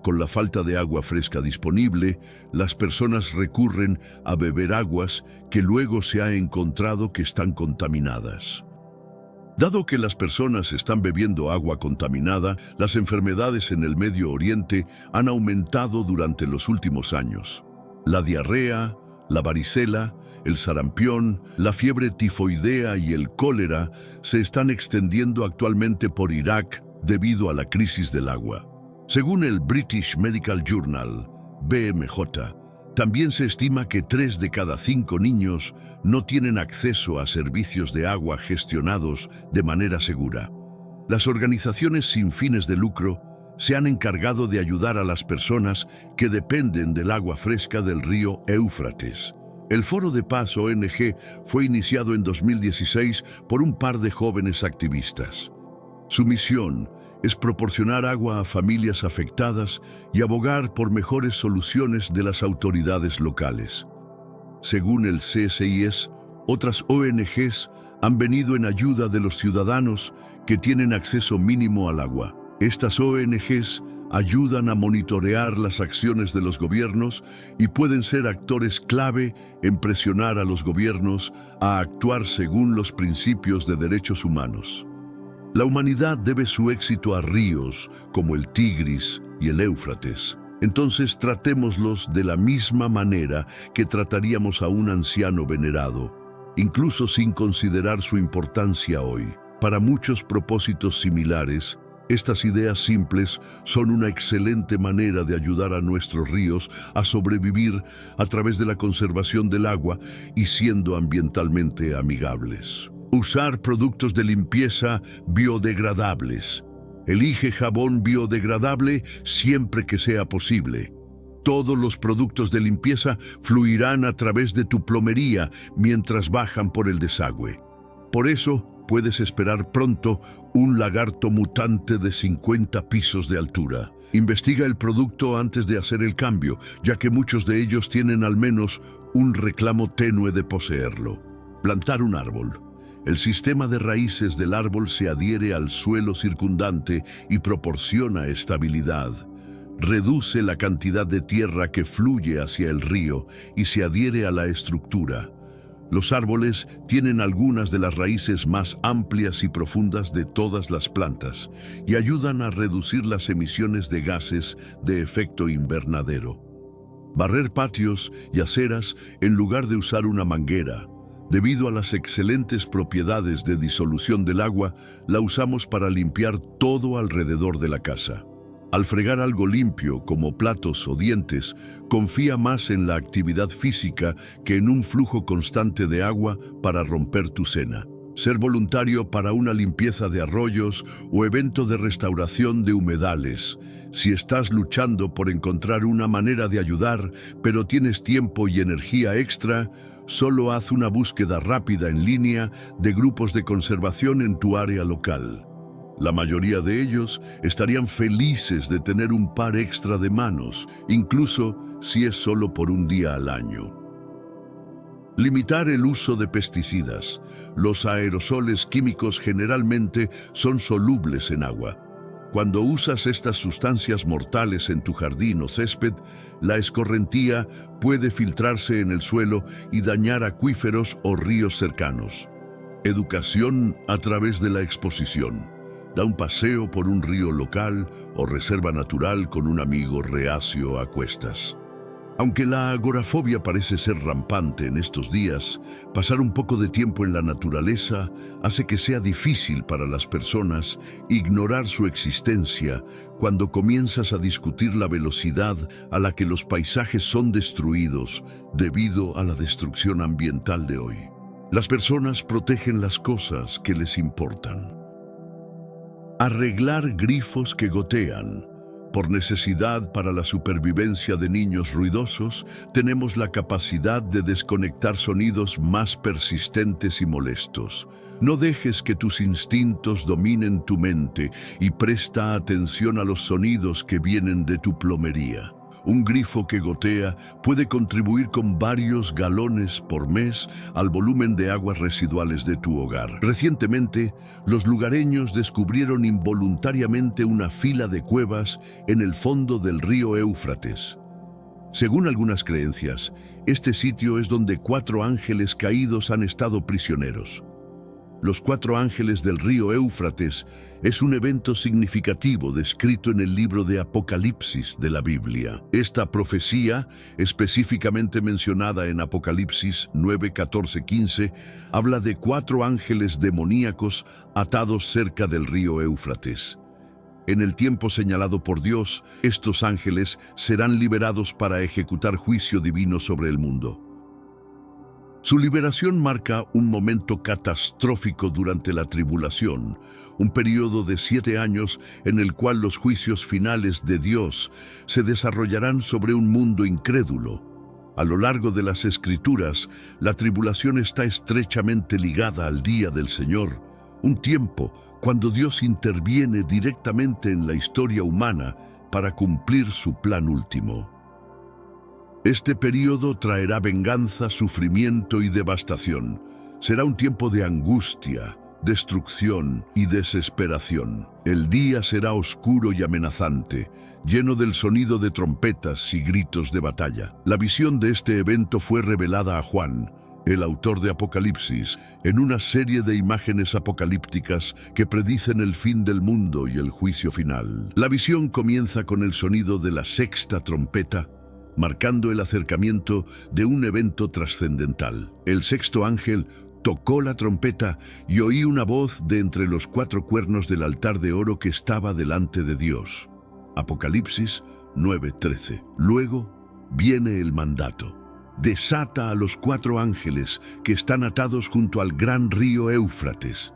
Con la falta de agua fresca disponible, las personas recurren a beber aguas que luego se ha encontrado que están contaminadas. Dado que las personas están bebiendo agua contaminada, las enfermedades en el Medio Oriente han aumentado durante los últimos años. La diarrea, la varicela, el sarampión, la fiebre tifoidea y el cólera se están extendiendo actualmente por Irak debido a la crisis del agua. Según el British Medical Journal, BMJ, también se estima que 3 de cada 5 niños no tienen acceso a servicios de agua gestionados de manera segura. Las organizaciones sin fines de lucro se han encargado de ayudar a las personas que dependen del agua fresca del río Éufrates. El Foro de Paz ONG fue iniciado en 2016 por un par de jóvenes activistas. Su misión es proporcionar agua a familias afectadas y abogar por mejores soluciones de las autoridades locales. Según el CSIS, otras ONGs han venido en ayuda de los ciudadanos que tienen acceso mínimo al agua. Estas ONGs ayudan a monitorear las acciones de los gobiernos y pueden ser actores clave en presionar a los gobiernos a actuar según los principios de derechos humanos. La humanidad debe su éxito a ríos como el Tigris y el Éufrates. Entonces tratémoslos de la misma manera que trataríamos a un anciano venerado, incluso sin considerar su importancia hoy. Para muchos propósitos similares, estas ideas simples son una excelente manera de ayudar a nuestros ríos a sobrevivir a través de la conservación del agua y siendo ambientalmente amigables. Usar productos de limpieza biodegradables. Elige jabón biodegradable siempre que sea posible. Todos los productos de limpieza fluirán a través de tu plomería mientras bajan por el desagüe. Por eso, puedes esperar pronto un lagarto mutante de 50 pisos de altura. Investiga el producto antes de hacer el cambio, ya que muchos de ellos tienen al menos un reclamo tenue de poseerlo. Plantar un árbol. El sistema de raíces del árbol se adhiere al suelo circundante y proporciona estabilidad. Reduce la cantidad de tierra que fluye hacia el río y se adhiere a la estructura. Los árboles tienen algunas de las raíces más amplias y profundas de todas las plantas y ayudan a reducir las emisiones de gases de efecto invernadero. Barrer patios y aceras en lugar de usar una manguera. Debido a las excelentes propiedades de disolución del agua, la usamos para limpiar todo alrededor de la casa. Al fregar algo limpio, como platos o dientes, confía más en la actividad física que en un flujo constante de agua para romper tu cena. Ser voluntario para una limpieza de arroyos o evento de restauración de humedales. Si estás luchando por encontrar una manera de ayudar, pero tienes tiempo y energía extra, solo haz una búsqueda rápida en línea de grupos de conservación en tu área local. La mayoría de ellos estarían felices de tener un par extra de manos, incluso si es solo por un día al año. Limitar el uso de pesticidas. Los aerosoles químicos generalmente son solubles en agua. Cuando usas estas sustancias mortales en tu jardín o césped, la escorrentía puede filtrarse en el suelo y dañar acuíferos o ríos cercanos. Educación a través de la exposición. Da un paseo por un río local o reserva natural con un amigo reacio a cuestas. Aunque la agorafobia parece ser rampante en estos días, pasar un poco de tiempo en la naturaleza hace que sea difícil para las personas ignorar su existencia cuando comienzas a discutir la velocidad a la que los paisajes son destruidos debido a la destrucción ambiental de hoy. Las personas protegen las cosas que les importan. Arreglar grifos que gotean. Por necesidad para la supervivencia de niños ruidosos, tenemos la capacidad de desconectar sonidos más persistentes y molestos. No dejes que tus instintos dominen tu mente y presta atención a los sonidos que vienen de tu plomería. Un grifo que gotea puede contribuir con varios galones por mes al volumen de aguas residuales de tu hogar. Recientemente, los lugareños descubrieron involuntariamente una fila de cuevas en el fondo del río Éufrates. Según algunas creencias, este sitio es donde 4 ángeles caídos han estado prisioneros. Los 4 ángeles del río Éufrates es un evento significativo descrito en el libro de Apocalipsis de la Biblia. Esta profecía, específicamente mencionada en Apocalipsis 9, 14, 15, habla de 4 ángeles demoníacos atados cerca del río Éufrates. En el tiempo señalado por Dios, estos ángeles serán liberados para ejecutar juicio divino sobre el mundo. Su liberación marca un momento catastrófico durante la tribulación, un periodo de 7 años en el cual los juicios finales de Dios se desarrollarán sobre un mundo incrédulo. A lo largo de las Escrituras, la tribulación está estrechamente ligada al día del Señor, un tiempo cuando Dios interviene directamente en la historia humana para cumplir su plan último. Este período traerá venganza, sufrimiento y devastación. Será un tiempo de angustia, destrucción y desesperación. El día será oscuro y amenazante, lleno del sonido de trompetas y gritos de batalla. La visión de este evento fue revelada a Juan, el autor de Apocalipsis, en una serie de imágenes apocalípticas que predicen el fin del mundo y el juicio final. La visión comienza con el sonido de la 6ª trompeta, marcando el acercamiento de un evento trascendental. El 6º ángel tocó la trompeta y oí una voz de entre los 4 cuernos del altar de oro que estaba delante de Dios. Apocalipsis 9:13. Luego viene el mandato. Desata a los 4 ángeles que están atados junto al gran río Éufrates.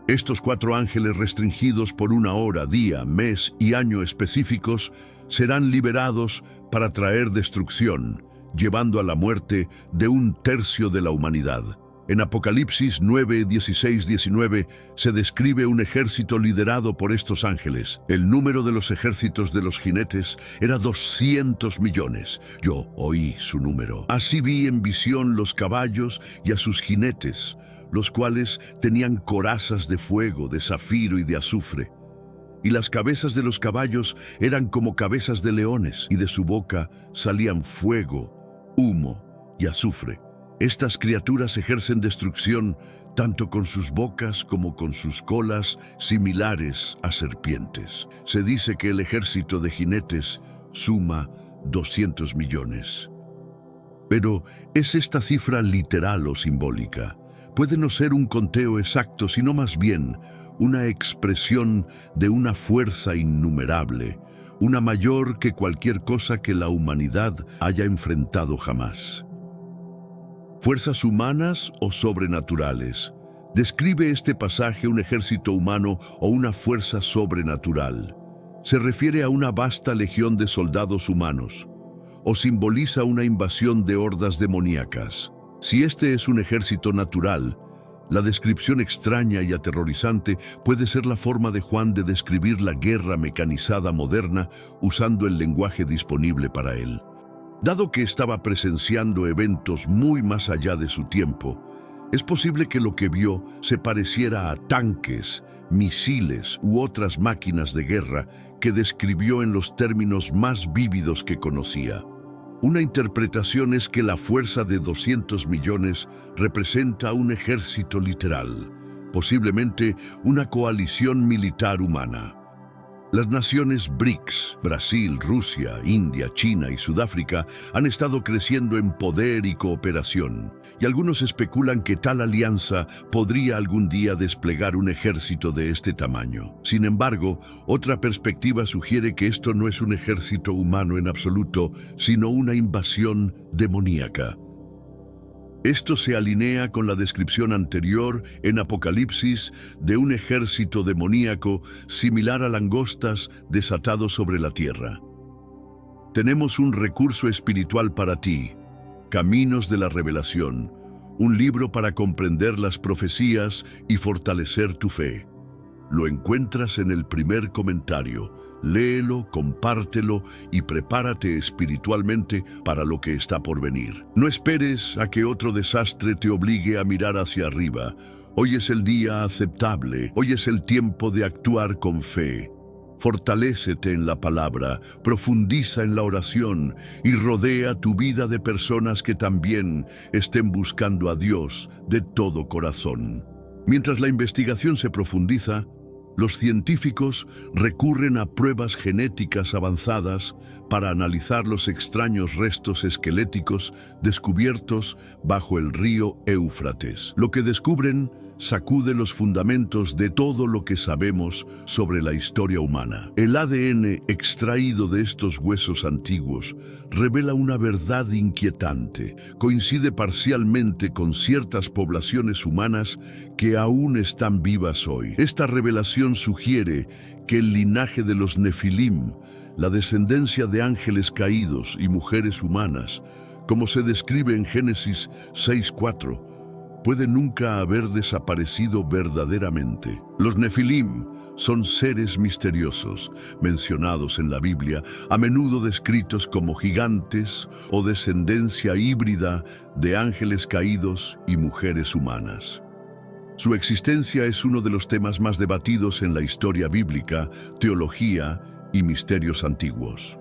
Estos 4 ángeles restringidos por una hora, día, mes y año específicos serán liberados para traer destrucción, llevando a la muerte de 1/3 de la humanidad. En Apocalipsis 9, 16, 19 se describe un ejército liderado por estos ángeles. El número de los ejércitos de los jinetes era 200 millones. Yo oí su número. Así vi en visión los caballos y a sus jinetes, los cuales tenían corazas de fuego, de zafiro y de azufre. Y las cabezas de los caballos eran como cabezas de leones, y de su boca salían fuego, humo y azufre. Estas criaturas ejercen destrucción tanto con sus bocas como con sus colas similares a serpientes. Se dice que el ejército de jinetes suma 200 millones. Pero, ¿es esta cifra literal o simbólica? Puede no ser un conteo exacto, sino más bien una expresión de una fuerza innumerable, una mayor que cualquier cosa que la humanidad haya enfrentado jamás. ¿Fuerzas humanas o sobrenaturales? ¿Describe este pasaje un ejército humano o una fuerza sobrenatural? ¿Se refiere a una vasta legión de soldados humanos? ¿O simboliza una invasión de hordas demoníacas? Si este es un ejército natural, la descripción extraña y aterrorizante puede ser la forma de Juan de describir la guerra mecanizada moderna usando el lenguaje disponible para él. Dado que estaba presenciando eventos muy más allá de su tiempo, es posible que lo que vio se pareciera a tanques, misiles u otras máquinas de guerra que describió en los términos más vívidos que conocía. Una interpretación es que la fuerza de 200 millones representa un ejército literal, posiblemente una coalición militar humana. Las naciones BRICS, Brasil, Rusia, India, China y Sudáfrica, han estado creciendo en poder y cooperación, y algunos especulan que tal alianza podría algún día desplegar un ejército de este tamaño. Sin embargo, otra perspectiva sugiere que esto no es un ejército humano en absoluto, sino una invasión demoníaca. Esto se alinea con la descripción anterior en Apocalipsis de un ejército demoníaco similar a langostas desatado sobre la tierra. Tenemos un recurso espiritual para ti, Caminos de la Revelación, un libro para comprender las profecías y fortalecer tu fe. Lo encuentras en el primer comentario. Léelo, compártelo y prepárate espiritualmente para lo que está por venir. No esperes a que otro desastre te obligue a mirar hacia arriba. Hoy es el día aceptable, hoy es el tiempo de actuar con fe. Fortalécete en la palabra, profundiza en la oración y rodea tu vida de personas que también estén buscando a Dios de todo corazón. Mientras la investigación se profundiza, los científicos recurren a pruebas genéticas avanzadas para analizar los extraños restos esqueléticos descubiertos bajo el río Éufrates. Lo que descubren sacude los fundamentos de todo lo que sabemos sobre la historia humana. El ADN extraído de estos huesos antiguos revela una verdad inquietante. Coincide parcialmente con ciertas poblaciones humanas que aún están vivas hoy. Esta revelación sugiere que el linaje de los Nefilim, la descendencia de ángeles caídos y mujeres humanas, como se describe en Génesis 6:4, puede nunca haber desaparecido verdaderamente. Los Nefilim son seres misteriosos, mencionados en la Biblia, a menudo descritos como gigantes o descendencia híbrida de ángeles caídos y mujeres humanas. Su existencia es uno de los temas más debatidos en la historia bíblica, teología y misterios antiguos.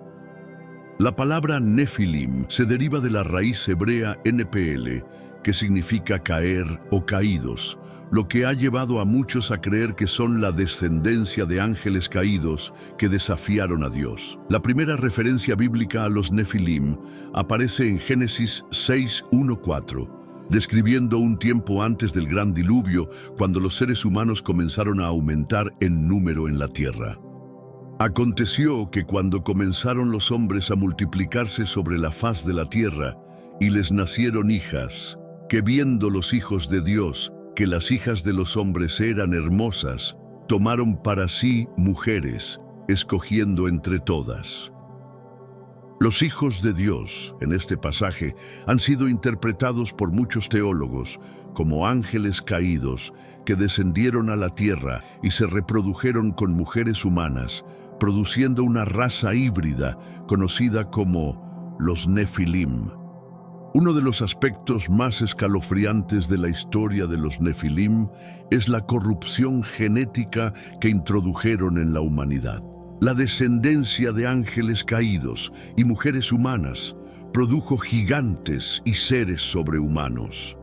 La palabra Nefilim se deriva de la raíz hebrea NPL, que significa caer o caídos, lo que ha llevado a muchos a creer que son la descendencia de ángeles caídos que desafiaron a Dios. La primera referencia bíblica a los Nefilim aparece en Génesis 6:1-4, describiendo un tiempo antes del gran diluvio, cuando los seres humanos comenzaron a aumentar en número en la tierra. Aconteció que cuando comenzaron los hombres a multiplicarse sobre la faz de la tierra, y les nacieron hijas, que viendo los hijos de Dios que las hijas de los hombres eran hermosas, tomaron para sí mujeres, escogiendo entre todas. Los hijos de Dios, en este pasaje, han sido interpretados por muchos teólogos como ángeles caídos que descendieron a la tierra y se reprodujeron con mujeres humanas, produciendo una raza híbrida conocida como los Nefilim. Uno de los aspectos más escalofriantes de la historia de los Nefilim es la corrupción genética que introdujeron en la humanidad. La descendencia de ángeles caídos y mujeres humanas produjo gigantes y seres sobrehumanos.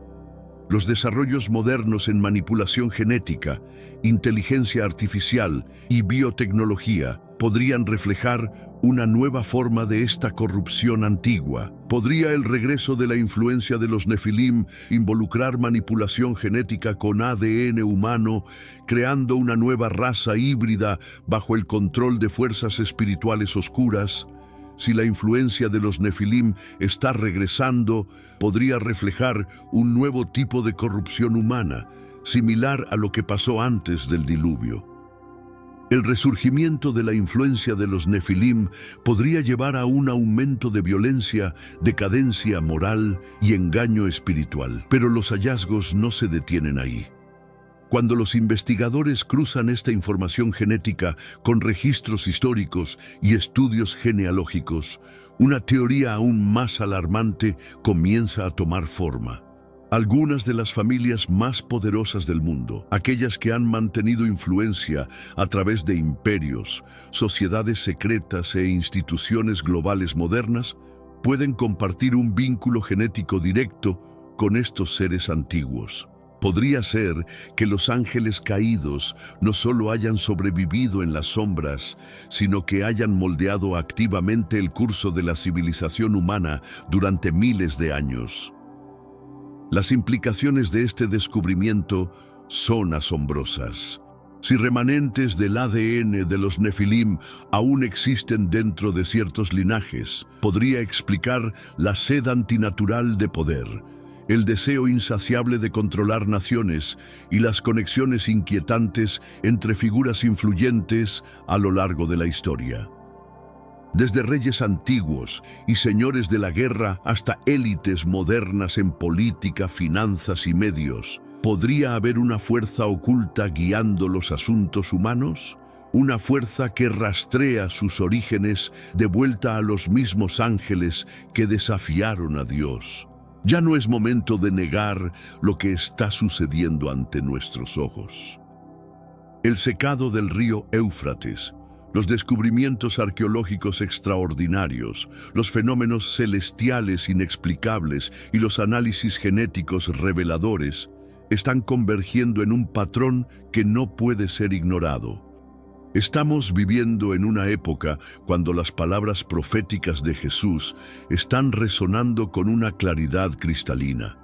Los desarrollos modernos en manipulación genética, inteligencia artificial y biotecnología podrían reflejar una nueva forma de esta corrupción antigua. ¿Podría el regreso de la influencia de los Nefilim involucrar manipulación genética con ADN humano, creando una nueva raza híbrida bajo el control de fuerzas espirituales oscuras? Si la influencia de los Nefilim está regresando, podría reflejar un nuevo tipo de corrupción humana, similar a lo que pasó antes del diluvio. El resurgimiento de la influencia de los Nefilim podría llevar a un aumento de violencia, decadencia moral y engaño espiritual. Pero los hallazgos no se detienen ahí. Cuando los investigadores cruzan esta información genética con registros históricos y estudios genealógicos, una teoría aún más alarmante comienza a tomar forma. Algunas de las familias más poderosas del mundo, aquellas que han mantenido influencia a través de imperios, sociedades secretas e instituciones globales modernas, pueden compartir un vínculo genético directo con estos seres antiguos. Podría ser que los ángeles caídos no solo hayan sobrevivido en las sombras, sino que hayan moldeado activamente el curso de la civilización humana durante miles de años. Las implicaciones de este descubrimiento son asombrosas. Si remanentes del ADN de los Nefilim aún existen dentro de ciertos linajes, podría explicar la sed antinatural de poder, el deseo insaciable de controlar naciones y las conexiones inquietantes entre figuras influyentes a lo largo de la historia. Desde reyes antiguos y señores de la guerra hasta élites modernas en política, finanzas y medios, ¿podría haber una fuerza oculta guiando los asuntos humanos? Una fuerza que rastrea sus orígenes de vuelta a los mismos ángeles que desafiaron a Dios. Ya no es momento de negar lo que está sucediendo ante nuestros ojos. El secado del río Éufrates, los descubrimientos arqueológicos extraordinarios, los fenómenos celestiales inexplicables y los análisis genéticos reveladores están convergiendo en un patrón que no puede ser ignorado. Estamos viviendo en una época cuando las palabras proféticas de Jesús están resonando con una claridad cristalina.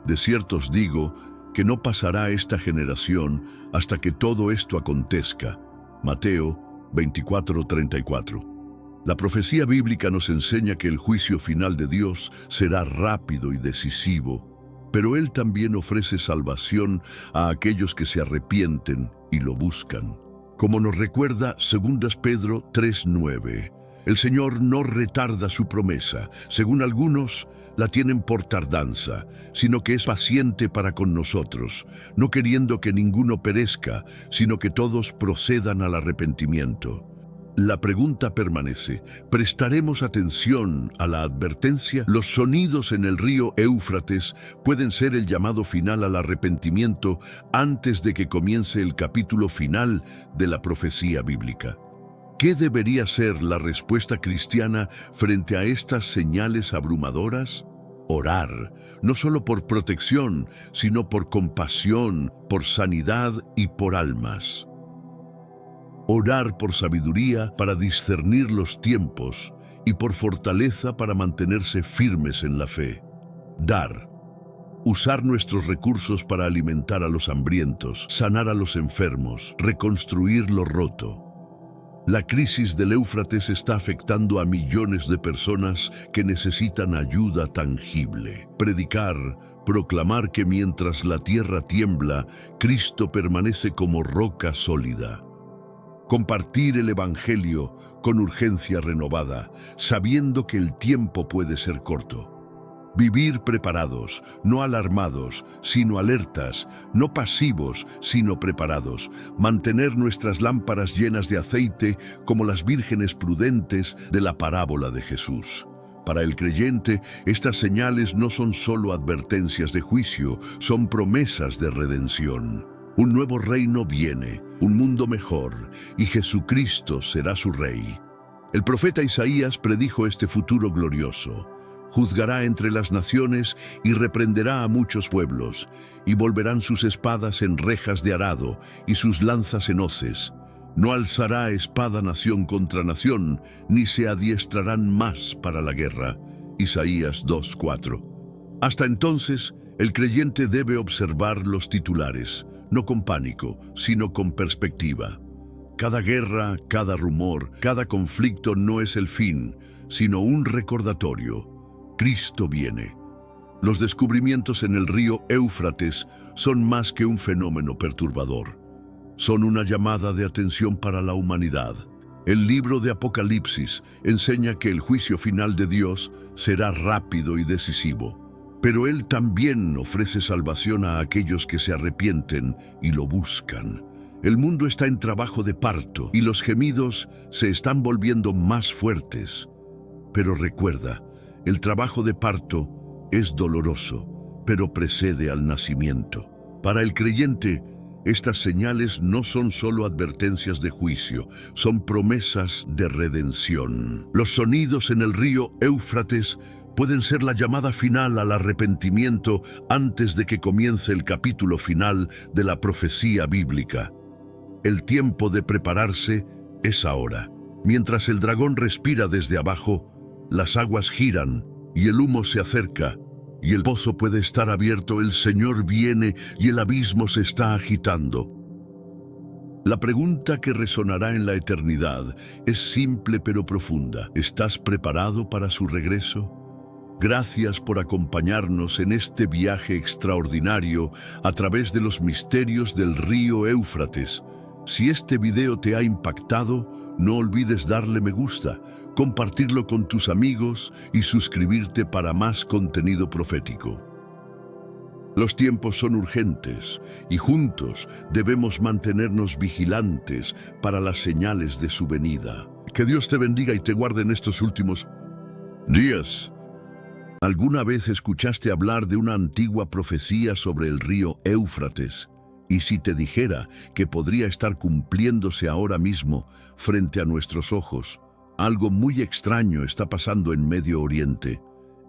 De cierto os digo que no pasará esta generación hasta que todo esto acontezca. Mateo 24:34. La profecía bíblica nos enseña que el juicio final de Dios será rápido y decisivo, pero Él también ofrece salvación a aquellos que se arrepienten y lo buscan. Como nos recuerda 2 Pedro 3:9, el Señor no retarda su promesa, según algunos la tienen por tardanza, sino que es paciente para con nosotros, no queriendo que ninguno perezca, sino que todos procedan al arrepentimiento. La pregunta permanece: ¿prestaremos atención a la advertencia? Los sonidos en el río Éufrates pueden ser el llamado final al arrepentimiento antes de que comience el capítulo final de la profecía bíblica. ¿Qué debería ser la respuesta cristiana frente a estas señales abrumadoras? Orar, no solo por protección, sino por compasión, por sanidad y por almas. Orar por sabiduría para discernir los tiempos y por fortaleza para mantenerse firmes en la fe. Dar. Usar nuestros recursos para alimentar a los hambrientos, sanar a los enfermos, reconstruir lo roto. La crisis del Éufrates está afectando a millones de personas que necesitan ayuda tangible. Predicar, proclamar que mientras la tierra tiembla, Cristo permanece como roca sólida. compartir el Evangelio con urgencia renovada, sabiendo que el tiempo puede ser corto. Vivir preparados, no alarmados, sino alertas, no pasivos, sino preparados. Mantener nuestras lámparas llenas de aceite como las vírgenes prudentes de la parábola de Jesús. Para el creyente, estas señales no son solo advertencias de juicio, son promesas de redención. Un nuevo reino viene, un mundo mejor, y Jesucristo será su Rey. El profeta Isaías predijo este futuro glorioso. Juzgará entre las naciones y reprenderá a muchos pueblos, y volverán sus espadas en rejas de arado y sus lanzas en hoces. No alzará espada nación contra nación, ni se adiestrarán más para la guerra. Isaías 2:4. Hasta entonces, el creyente debe observar los titulares, no con pánico, sino con perspectiva. Cada guerra, cada rumor, cada conflicto no es el fin, sino un recordatorio. Cristo viene. Los descubrimientos en el río Éufrates son más que un fenómeno perturbador. Son una llamada de atención para la humanidad. El libro de Apocalipsis enseña que el juicio final de Dios será rápido y decisivo. Pero Él también ofrece salvación a aquellos que se arrepienten y lo buscan. El mundo está en trabajo de parto y los gemidos se están volviendo más fuertes. Pero recuerda, el trabajo de parto es doloroso, pero precede al nacimiento. Para el creyente, estas señales no son solo advertencias de juicio, son promesas de redención. Los sonidos en el río Éufrates pueden ser la llamada final al arrepentimiento antes de que comience el capítulo final de la profecía bíblica. El tiempo de prepararse es ahora. Mientras el dragón respira desde abajo, las aguas giran y el humo se acerca, y el pozo puede estar abierto, el Señor viene y el abismo se está agitando. La pregunta que resonará en la eternidad es simple pero profunda. ¿Estás preparado para su regreso? Gracias por acompañarnos en este viaje extraordinario a través de los misterios del río Éufrates. Si este video te ha impactado, no olvides darle me gusta, compartirlo con tus amigos y suscribirte para más contenido profético. Los tiempos son urgentes y juntos debemos mantenernos vigilantes para las señales de su venida. Que Dios te bendiga y te guarde en estos últimos días. ¿Alguna vez escuchaste hablar de una antigua profecía sobre el río Éufrates? Y si te dijera que podría estar cumpliéndose ahora mismo frente a nuestros ojos, algo muy extraño está pasando en Medio Oriente.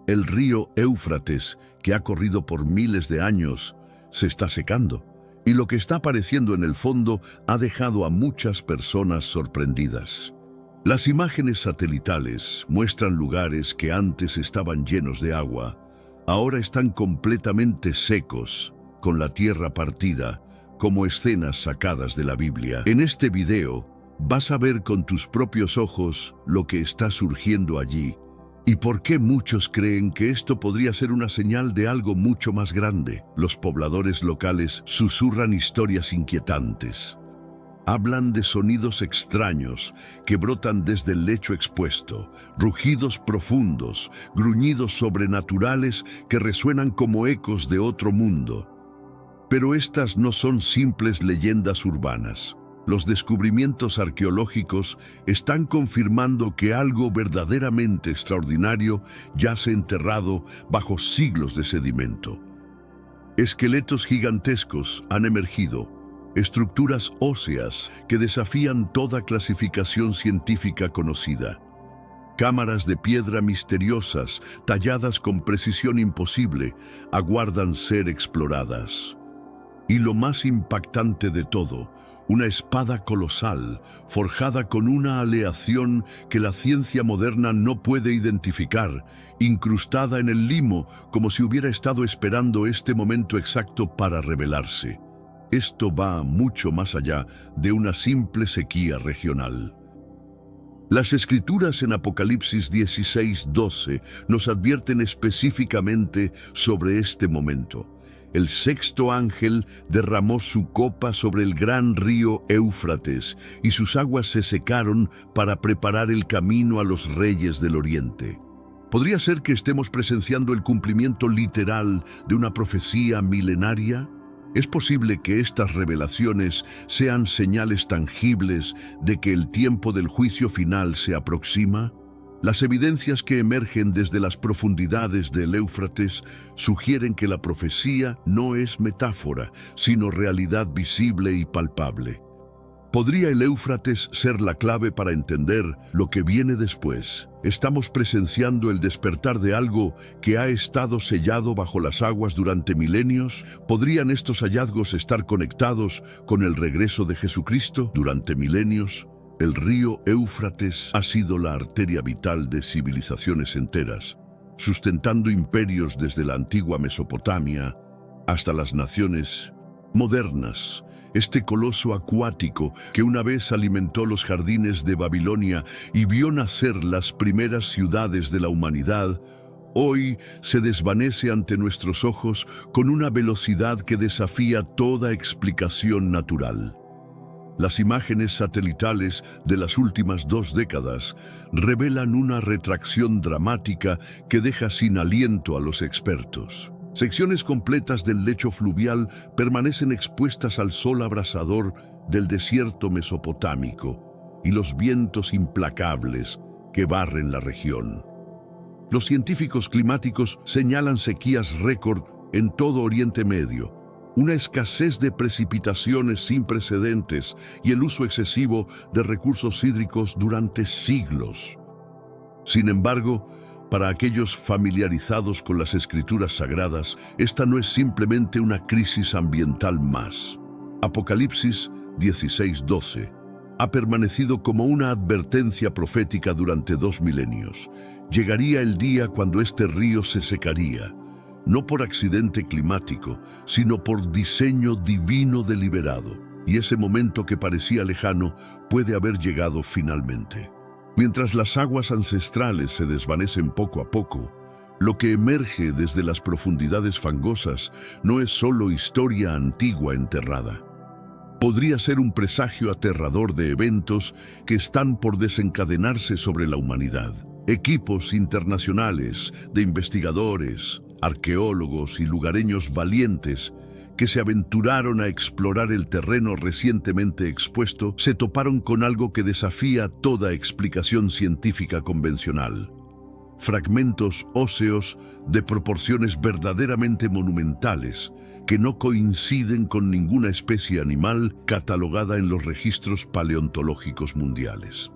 El río Éufrates, que ha corrido por miles de años, se está secando, y lo que está apareciendo en el fondo ha dejado a muchas personas sorprendidas. Las imágenes satelitales muestran lugares que antes estaban llenos de agua, ahora están completamente secos, con la tierra partida, como escenas sacadas de la Biblia. En este video vas a ver con tus propios ojos lo que está surgiendo allí y por qué muchos creen que esto podría ser una señal de algo mucho más grande. Los pobladores locales susurran historias inquietantes. Hablan de sonidos extraños que brotan desde el lecho expuesto, rugidos profundos, gruñidos sobrenaturales que resuenan como ecos de otro mundo. Pero estas no son simples leyendas urbanas. Los descubrimientos arqueológicos están confirmando que algo verdaderamente extraordinario yace enterrado bajo siglos de sedimento. Esqueletos gigantescos han emergido, estructuras óseas que desafían toda clasificación científica conocida. Cámaras de piedra misteriosas, talladas con precisión imposible, aguardan ser exploradas. Y lo más impactante de todo, una espada colosal, forjada con una aleación que la ciencia moderna no puede identificar, incrustada en el limo como si hubiera estado esperando este momento exacto para revelarse. Esto va mucho más allá de una simple sequía regional. Las Escrituras en Apocalipsis 16:12 nos advierten específicamente sobre este momento. el sexto ángel derramó su copa sobre el gran río Éufrates, y sus aguas se secaron para preparar el camino a los reyes del oriente. ¿Podría ser que estemos presenciando el cumplimiento literal de una profecía milenaria? ¿Es posible que estas revelaciones sean señales tangibles de que el tiempo del juicio final se aproxima? Las evidencias que emergen desde las profundidades del Éufrates sugieren que la profecía no es metáfora, sino realidad visible y palpable. ¿Podría el Éufrates ser la clave para entender lo que viene después? Estamos presenciando el despertar de algo que ha estado sellado bajo las aguas durante milenios. ¿Podrían estos hallazgos estar conectados con el regreso de Jesucristo durante milenios? El río Éufrates ha sido la arteria vital de civilizaciones enteras, sustentando imperios desde la antigua Mesopotamia hasta las naciones modernas. Este coloso acuático que una vez alimentó los jardines de Babilonia y vio nacer las primeras ciudades de la humanidad, hoy se desvanece ante nuestros ojos con una velocidad que desafía toda explicación natural. Las imágenes satelitales de las últimas 2 décadas revelan una retracción dramática que deja sin aliento a los expertos. Secciones completas del lecho fluvial permanecen expuestas al sol abrasador del desierto mesopotámico y los vientos implacables que barren la región. Los científicos climáticos señalan sequías récord en todo Oriente Medio, una escasez de precipitaciones sin precedentes y el uso excesivo de recursos hídricos durante siglos. Sin embargo, para aquellos familiarizados con las escrituras sagradas, esta no es simplemente una crisis ambiental más. Apocalipsis 16:12 ha permanecido como una advertencia profética durante 2 milenios. Llegaría el día cuando este río se secaría, no por accidente climático, sino por diseño divino deliberado. Y ese momento que parecía lejano puede haber llegado finalmente. Mientras las aguas ancestrales se desvanecen poco a poco, lo que emerge desde las profundidades fangosas no es solo historia antigua enterrada. Podría ser un presagio aterrador de eventos que están por desencadenarse sobre la humanidad. Equipos internacionales de investigadores, arqueólogos y lugareños valientes que se aventuraron a explorar el terreno recientemente expuesto se toparon con algo que desafía toda explicación científica convencional. Fragmentos óseos de proporciones verdaderamente monumentales que no coinciden con ninguna especie animal catalogada en los registros paleontológicos mundiales.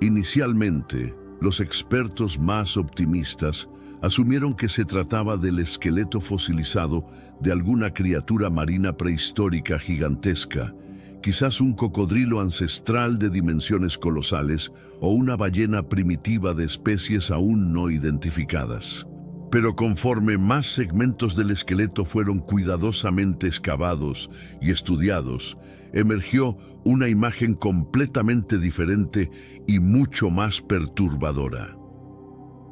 Inicialmente, los expertos más optimistas asumieron que se trataba del esqueleto fosilizado de alguna criatura marina prehistórica gigantesca, quizás un cocodrilo ancestral de dimensiones colosales o una ballena primitiva de especies aún no identificadas. Pero conforme más segmentos del esqueleto fueron cuidadosamente excavados y estudiados, emergió una imagen completamente diferente y mucho más perturbadora.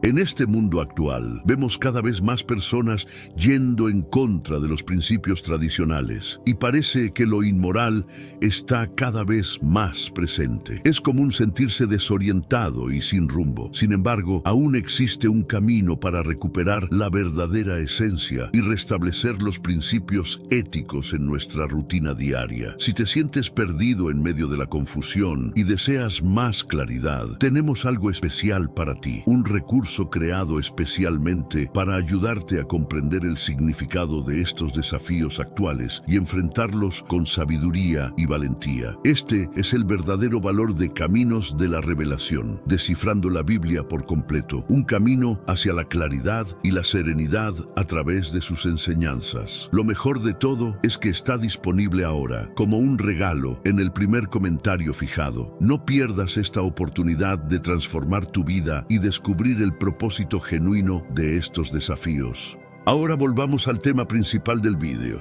En este mundo actual, vemos cada vez más personas yendo en contra de los principios tradicionales y parece que lo inmoral está cada vez más presente. Es común sentirse desorientado y sin rumbo. Sin embargo, aún existe un camino para recuperar la verdadera esencia y restablecer los principios éticos en nuestra rutina diaria. Si te sientes perdido en medio de la confusión y deseas más claridad, tenemos algo especial para ti, un recurso creado especialmente para ayudarte a comprender el significado de estos desafíos actuales y enfrentarlos con sabiduría y valentía. Este es el verdadero valor de Caminos de la Revelación, descifrando la Biblia por completo, un camino hacia la claridad y la serenidad a través de sus enseñanzas. Lo mejor de todo es que está disponible ahora, como un regalo, en el primer comentario fijado. No pierdas esta oportunidad de transformar tu vida y descubrir el propósito genuino de estos desafíos. Ahora volvamos al tema principal del vídeo.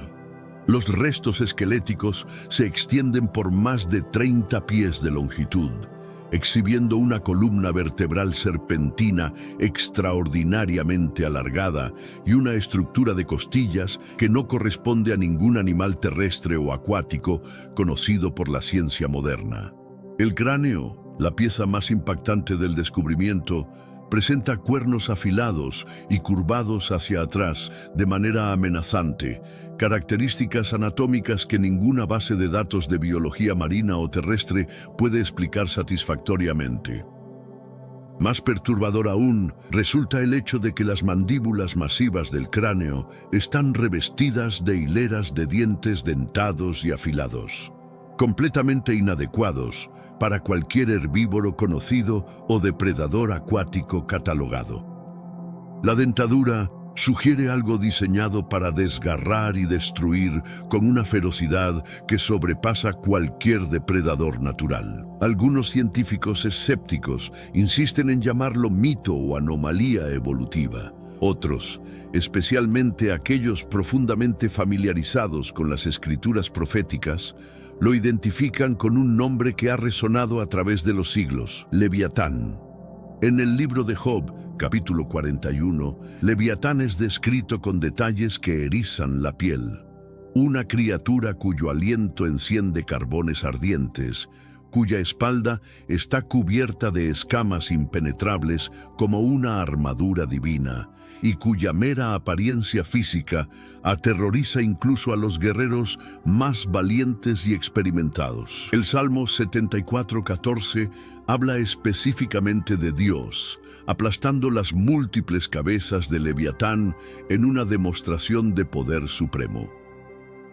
Los restos esqueléticos se extienden por más de 30 pies de longitud. exhibiendo una columna vertebral serpentina extraordinariamente alargada y una estructura de costillas que no corresponde a ningún animal terrestre o acuático conocido por la ciencia moderna. El cráneo, la pieza más impactante del descubrimiento, presenta cuernos afilados y curvados hacia atrás de manera amenazante, características anatómicas que ninguna base de datos de biología marina o terrestre puede explicar satisfactoriamente. Más perturbador aún, resulta el hecho de que las mandíbulas masivas del cráneo están revestidas de hileras de dientes dentados y afilados, completamente inadecuados para cualquier herbívoro conocido o depredador acuático catalogado. La dentadura sugiere algo diseñado para desgarrar y destruir con una ferocidad que sobrepasa cualquier depredador natural. Algunos científicos escépticos insisten en llamarlo mito o anomalía evolutiva. Otros, especialmente aquellos profundamente familiarizados con las escrituras proféticas, lo identifican con un nombre que ha resonado a través de los siglos: Leviatán. En el libro de Job, capítulo 41, Leviatán es descrito con detalles que erizan la piel. Una criatura cuyo aliento enciende carbones ardientes, cuya espalda está cubierta de escamas impenetrables como una armadura divina, y cuya mera apariencia física aterroriza incluso a los guerreros más valientes y experimentados. El Salmo 74:14 habla específicamente de Dios, aplastando las múltiples cabezas de Leviatán en una demostración de poder supremo.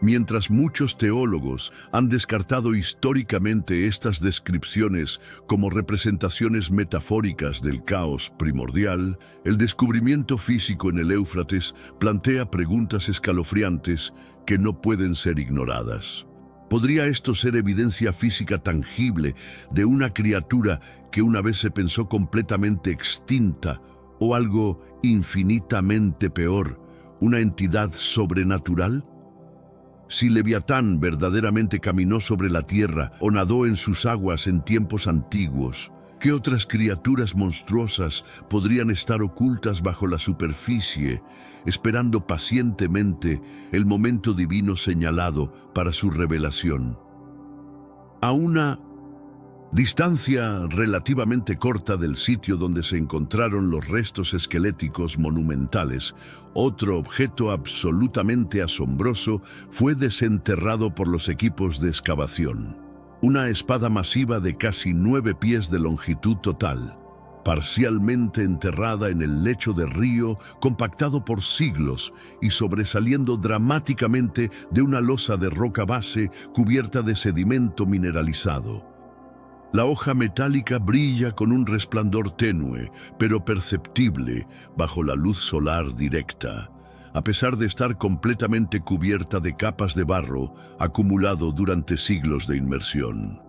Mientras muchos teólogos han descartado históricamente estas descripciones como representaciones metafóricas del caos primordial, el descubrimiento físico en el Éufrates plantea preguntas escalofriantes que no pueden ser ignoradas. ¿Podría esto ser evidencia física tangible de una criatura que una vez se pensó completamente extinta, o algo infinitamente peor, una entidad sobrenatural? Si Leviatán verdaderamente caminó sobre la tierra o nadó en sus aguas en tiempos antiguos, ¿qué otras criaturas monstruosas podrían estar ocultas bajo la superficie, esperando pacientemente el momento divino señalado para su revelación? A una distancia relativamente corta del sitio donde se encontraron los restos esqueléticos monumentales, otro objeto absolutamente asombroso fue desenterrado por los equipos de excavación. Una espada masiva de casi 9 pies de longitud total, parcialmente enterrada en el lecho del río, compactado por siglos y sobresaliendo dramáticamente de una losa de roca base cubierta de sedimento mineralizado. La hoja metálica brilla con un resplandor tenue, pero perceptible, bajo la luz solar directa, a pesar de estar completamente cubierta de capas de barro acumulado durante siglos de inmersión.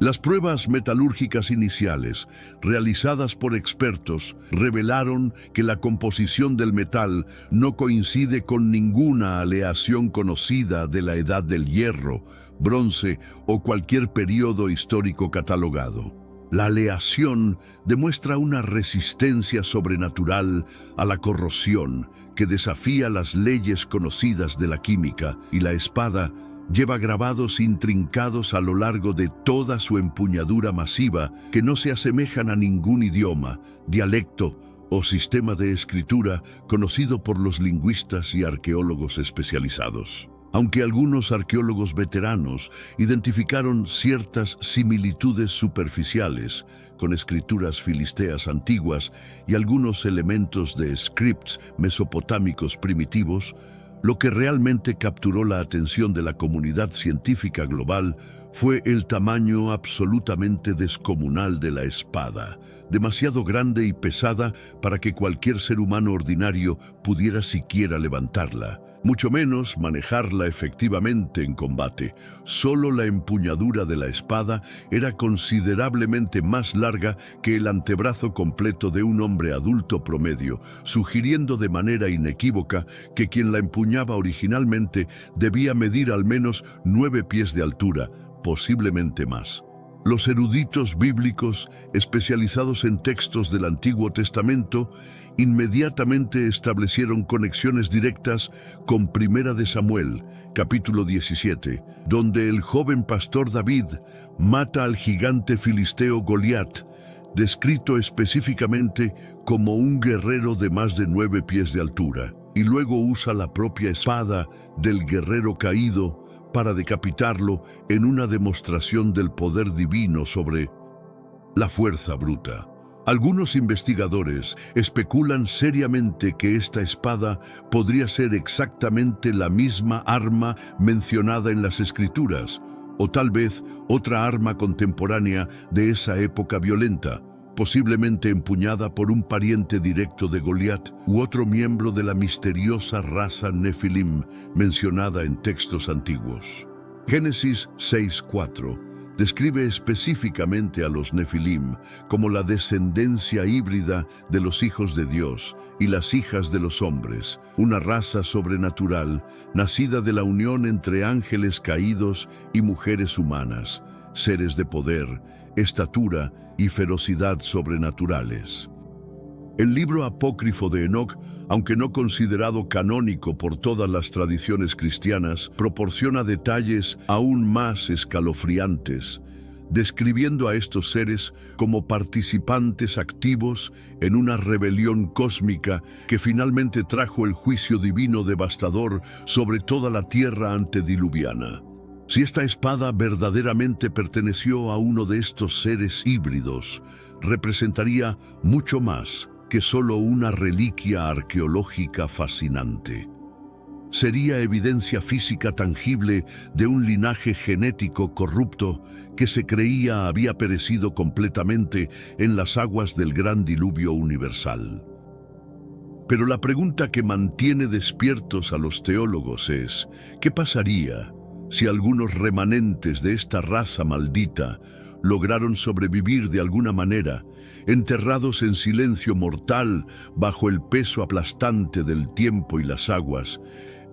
Las pruebas metalúrgicas iniciales, realizadas por expertos, revelaron que la composición del metal no coincide con ninguna aleación conocida de la Edad del Hierro, Bronce o cualquier periodo histórico catalogado. La aleación demuestra una resistencia sobrenatural a la corrosión que desafía las leyes conocidas de la química, y la espada lleva grabados intrincados a lo largo de toda su empuñadura masiva que no se asemejan a ningún idioma, dialecto o sistema de escritura conocido por los lingüistas y arqueólogos especializados. Aunque algunos arqueólogos veteranos identificaron ciertas similitudes superficiales con escrituras filisteas antiguas y algunos elementos de scripts mesopotámicos primitivos, lo que realmente capturó la atención de la comunidad científica global fue el tamaño absolutamente descomunal de la espada, demasiado grande y pesada para que cualquier ser humano ordinario pudiera siquiera levantarla, mucho menos manejarla efectivamente en combate. Solo la empuñadura de la espada era considerablemente más larga que el antebrazo completo de un hombre adulto promedio, sugiriendo de manera inequívoca que quien la empuñaba originalmente debía medir al menos 9 pies de altura, posiblemente más. Los eruditos bíblicos, especializados en textos del Antiguo Testamento, inmediatamente establecieron conexiones directas con Primera de Samuel, capítulo 17, donde el joven pastor David mata al gigante filisteo Goliat, descrito específicamente como un guerrero de más de 9 pies de altura, y luego usa la propia espada del guerrero caído para decapitarlo en una demostración del poder divino sobre la fuerza bruta. Algunos investigadores especulan seriamente que esta espada podría ser exactamente la misma arma mencionada en las Escrituras, o tal vez otra arma contemporánea de esa época violenta, posiblemente empuñada por un pariente directo de Goliat u otro miembro de la misteriosa raza Nefilim mencionada en textos antiguos. Génesis 6:4 describe específicamente a los Nefilim como la descendencia híbrida de los hijos de Dios y las hijas de los hombres, una raza sobrenatural nacida de la unión entre ángeles caídos y mujeres humanas, seres de poder, estatura y ferocidad sobrenaturales. El libro apócrifo de Enoc, aunque no considerado canónico por todas las tradiciones cristianas, proporciona detalles aún más escalofriantes, describiendo a estos seres como participantes activos en una rebelión cósmica que finalmente trajo el juicio divino devastador sobre toda la tierra antediluviana. Si esta espada verdaderamente perteneció a uno de estos seres híbridos, representaría mucho más que solo una reliquia arqueológica fascinante. Sería evidencia física tangible de un linaje genético corrupto que se creía había perecido completamente en las aguas del gran diluvio universal. Pero la pregunta que mantiene despiertos a los teólogos es, ¿qué pasaría si algunos remanentes de esta raza maldita lograron sobrevivir de alguna manera, enterrados en silencio mortal bajo el peso aplastante del tiempo y las aguas,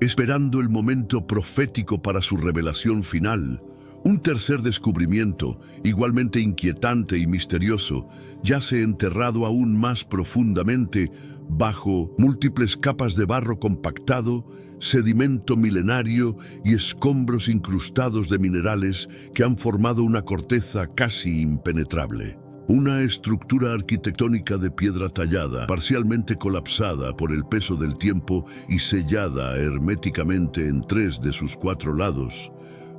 esperando el momento profético para su revelación final? Un tercer descubrimiento, igualmente inquietante y misterioso, yace enterrado aún más profundamente bajo múltiples capas de barro compactado, sedimento milenario y escombros incrustados de minerales que han formado una corteza casi impenetrable. Una estructura arquitectónica de piedra tallada, parcialmente colapsada por el peso del tiempo y sellada herméticamente en 3 de sus 4 lados,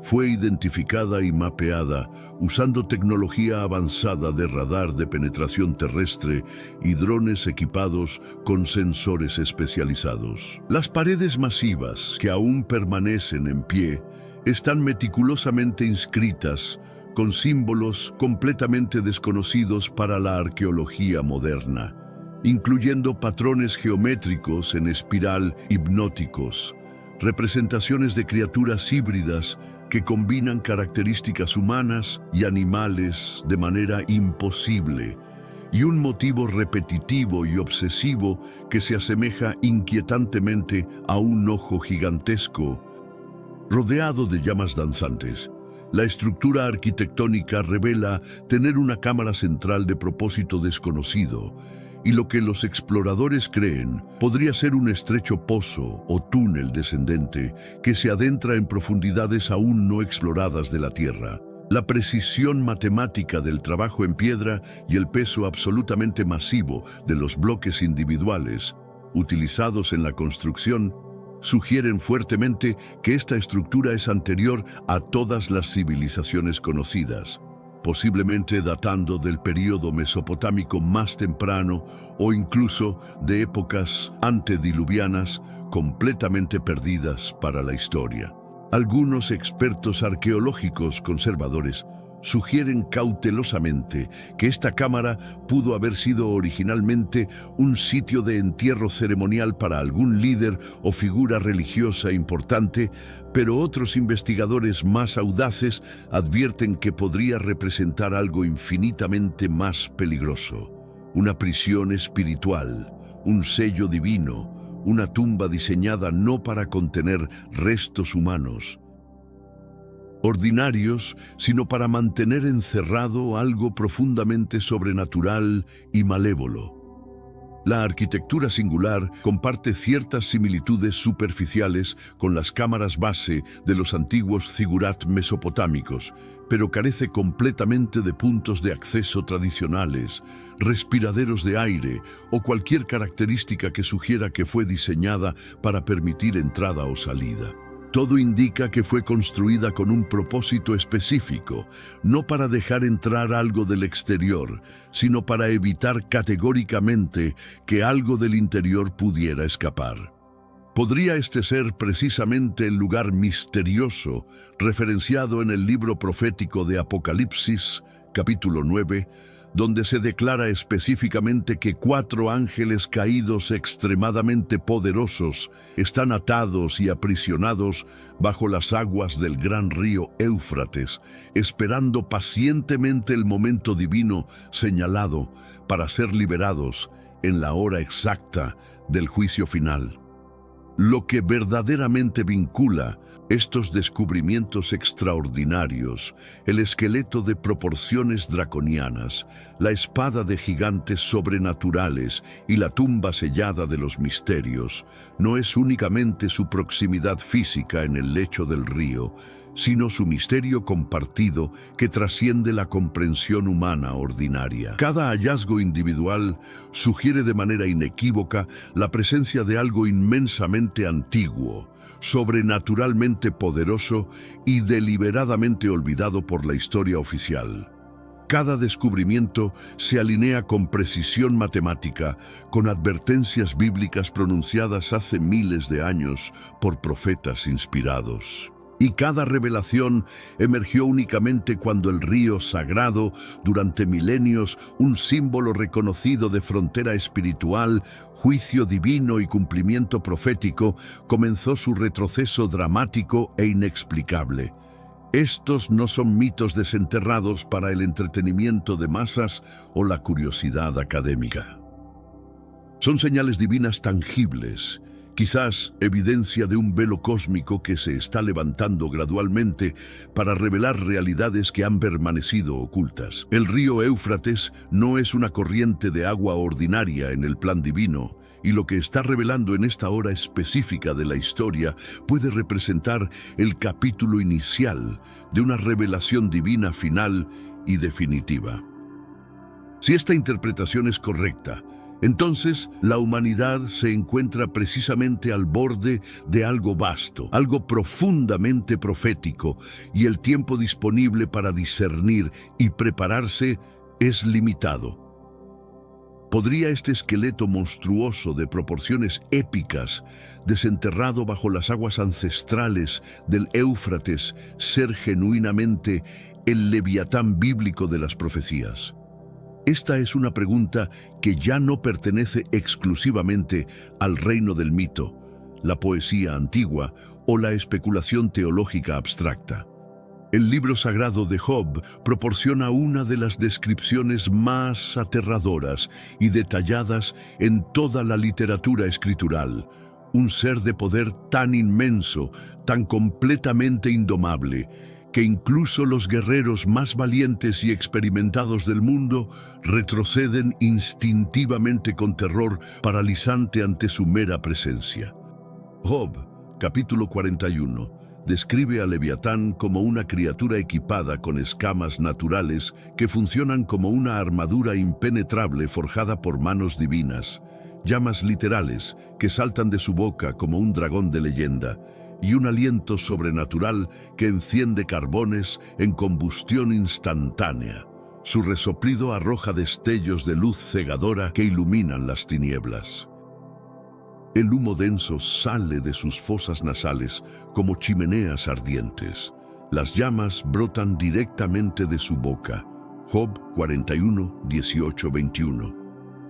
fue identificada y mapeada usando tecnología avanzada de radar de penetración terrestre y drones equipados con sensores especializados. Las paredes masivas, que aún permanecen en pie, están meticulosamente inscritas con símbolos completamente desconocidos para la arqueología moderna, incluyendo patrones geométricos en espiral hipnóticos, representaciones de criaturas híbridas que combinan características humanas y animales de manera imposible, y un motivo repetitivo y obsesivo que se asemeja inquietantemente a un ojo gigantesco, rodeado de llamas danzantes. La estructura arquitectónica revela tener una cámara central de propósito desconocido, y lo que los exploradores creen podría ser un estrecho pozo o túnel descendente que se adentra en profundidades aún no exploradas de la Tierra. La precisión matemática del trabajo en piedra y el peso absolutamente masivo de los bloques individuales utilizados en la construcción sugieren fuertemente que esta estructura es anterior a todas las civilizaciones conocidas, posiblemente datando del período mesopotámico más temprano o incluso de épocas antediluvianas completamente perdidas para la historia. Algunos expertos arqueológicos conservadores sugieren cautelosamente que esta cámara pudo haber sido originalmente un sitio de entierro ceremonial para algún líder o figura religiosa importante, pero otros investigadores más audaces advierten que podría representar algo infinitamente más peligroso: una prisión espiritual, un sello divino, una tumba diseñada no para contener restos humanos. ordinarios, sino para mantener encerrado algo profundamente sobrenatural y malévolo. La arquitectura singular comparte ciertas similitudes superficiales con las cámaras base de los antiguos zigurat mesopotámicos, pero carece completamente de puntos de acceso tradicionales, respiraderos de aire o cualquier característica que sugiera que fue diseñada para permitir entrada o salida. Todo indica que fue construida con un propósito específico, no para dejar entrar algo del exterior, sino para evitar categóricamente que algo del interior pudiera escapar. ¿Podría este ser precisamente el lugar misterioso referenciado en el libro profético de Apocalipsis, capítulo 9, donde se declara específicamente que 4 ángeles caídos extremadamente poderosos están atados y aprisionados bajo las aguas del gran río Éufrates, esperando pacientemente el momento divino señalado para ser liberados en la hora exacta del juicio final? Lo que verdaderamente vincula estos descubrimientos extraordinarios, el esqueleto de proporciones draconianas, la espada de gigantes sobrenaturales y la tumba sellada de los misterios, no es únicamente su proximidad física en el lecho del río, sino su misterio compartido que trasciende la comprensión humana ordinaria. Cada hallazgo individual sugiere de manera inequívoca la presencia de algo inmensamente antiguo, sobrenaturalmente poderoso y deliberadamente olvidado por la historia oficial. Cada descubrimiento se alinea con precisión matemática, con advertencias bíblicas pronunciadas hace miles de años por profetas inspirados. Y cada revelación emergió únicamente cuando el río sagrado, durante milenios, un símbolo reconocido de frontera espiritual, juicio divino y cumplimiento profético, comenzó su retroceso dramático e inexplicable. Estos no son mitos desenterrados para el entretenimiento de masas o la curiosidad académica. Son señales divinas tangibles, quizás evidencia de un velo cósmico que se está levantando gradualmente para revelar realidades que han permanecido ocultas. El río Éufrates no es una corriente de agua ordinaria en el plan divino, y lo que está revelando en esta hora específica de la historia puede representar el capítulo inicial de una revelación divina final y definitiva. Si esta interpretación es correcta, entonces la humanidad se encuentra precisamente al borde de algo vasto, algo profundamente profético, y el tiempo disponible para discernir y prepararse es limitado. ¿Podría este esqueleto monstruoso de proporciones épicas, desenterrado bajo las aguas ancestrales del Éufrates, ser genuinamente el Leviatán bíblico de las profecías? Esta es una pregunta que ya no pertenece exclusivamente al reino del mito, la poesía antigua o la especulación teológica abstracta. El libro sagrado de Job proporciona una de las descripciones más aterradoras y detalladas en toda la literatura escritural. Un ser de poder tan inmenso, tan completamente indomable, que incluso los guerreros más valientes y experimentados del mundo retroceden instintivamente con terror paralizante ante su mera presencia. Job, capítulo 41, describe a Leviatán como una criatura equipada con escamas naturales que funcionan como una armadura impenetrable forjada por manos divinas, llamas literales que saltan de su boca como un dragón de leyenda, y un aliento sobrenatural que enciende carbones en combustión instantánea. Su resoplido arroja destellos de luz cegadora que iluminan las tinieblas. El humo denso sale de sus fosas nasales como chimeneas ardientes. Las llamas brotan directamente de su boca. Job 41, 18, 21.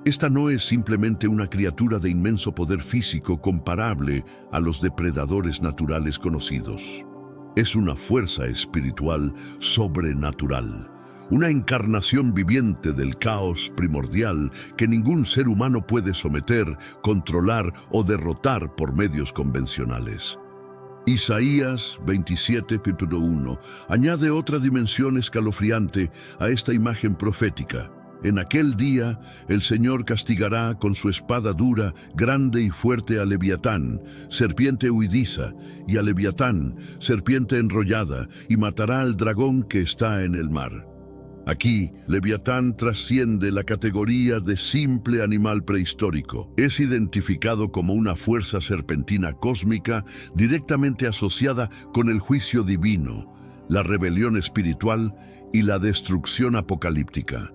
Esta no es simplemente una criatura de inmenso poder físico comparable a los depredadores naturales conocidos. Es una fuerza espiritual sobrenatural, una encarnación viviente del caos primordial que ningún ser humano puede someter, controlar o derrotar por medios convencionales. Isaías 27:1 añade otra dimensión escalofriante a esta imagen profética. En aquel día el Señor castigará con su espada dura, grande y fuerte a Leviatán, serpiente huidiza, y a Leviatán, serpiente enrollada, y matará al dragón que está en el mar. Aquí, Leviatán trasciende la categoría de simple animal prehistórico. Es identificado como una fuerza serpentina cósmica directamente asociada con el juicio divino, la rebelión espiritual y la destrucción apocalíptica.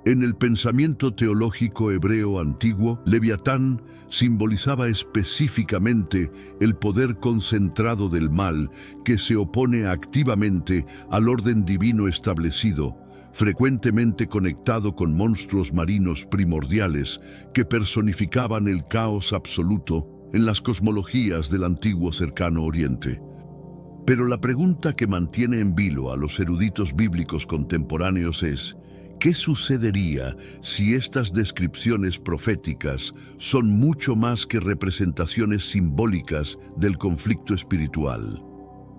En el pensamiento teológico hebreo antiguo, Leviatán simbolizaba específicamente el poder concentrado del mal que se opone activamente al orden divino establecido, frecuentemente conectado con monstruos marinos primordiales que personificaban el caos absoluto en las cosmologías del antiguo Cercano Oriente. Pero la pregunta que mantiene en vilo a los eruditos bíblicos contemporáneos es: ¿qué sucedería si estas descripciones proféticas son mucho más que representaciones simbólicas del conflicto espiritual?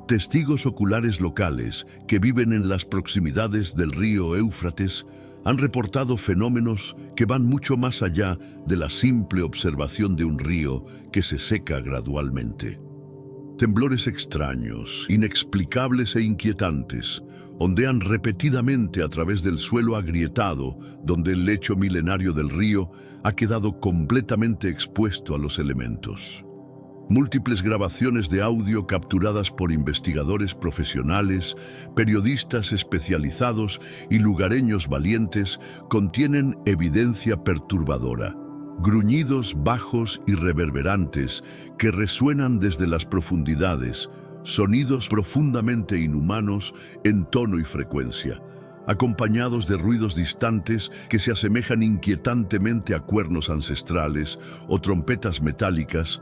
Testigos oculares locales que viven en las proximidades del río Éufrates han reportado fenómenos que van mucho más allá de la simple observación de un río que se seca gradualmente. Temblores extraños, inexplicables e inquietantes, ondean repetidamente a través del suelo agrietado, donde el lecho milenario del río ha quedado completamente expuesto a los elementos. Múltiples grabaciones de audio capturadas por investigadores profesionales, periodistas especializados y lugareños valientes contienen evidencia perturbadora. Gruñidos bajos y reverberantes que resuenan desde las profundidades, sonidos profundamente inhumanos en tono y frecuencia, acompañados de ruidos distantes que se asemejan inquietantemente a cuernos ancestrales o trompetas metálicas,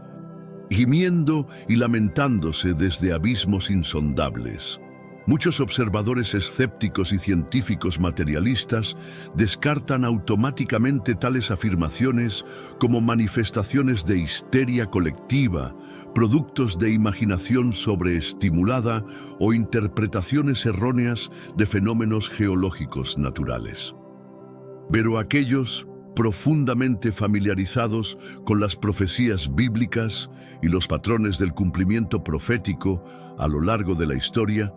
gimiendo y lamentándose desde abismos insondables. Muchos observadores escépticos y científicos materialistas descartan automáticamente tales afirmaciones como manifestaciones de histeria colectiva, productos de imaginación sobreestimulada o interpretaciones erróneas de fenómenos geológicos naturales. Pero aquellos profundamente familiarizados con las profecías bíblicas y los patrones del cumplimiento profético a lo largo de la historia,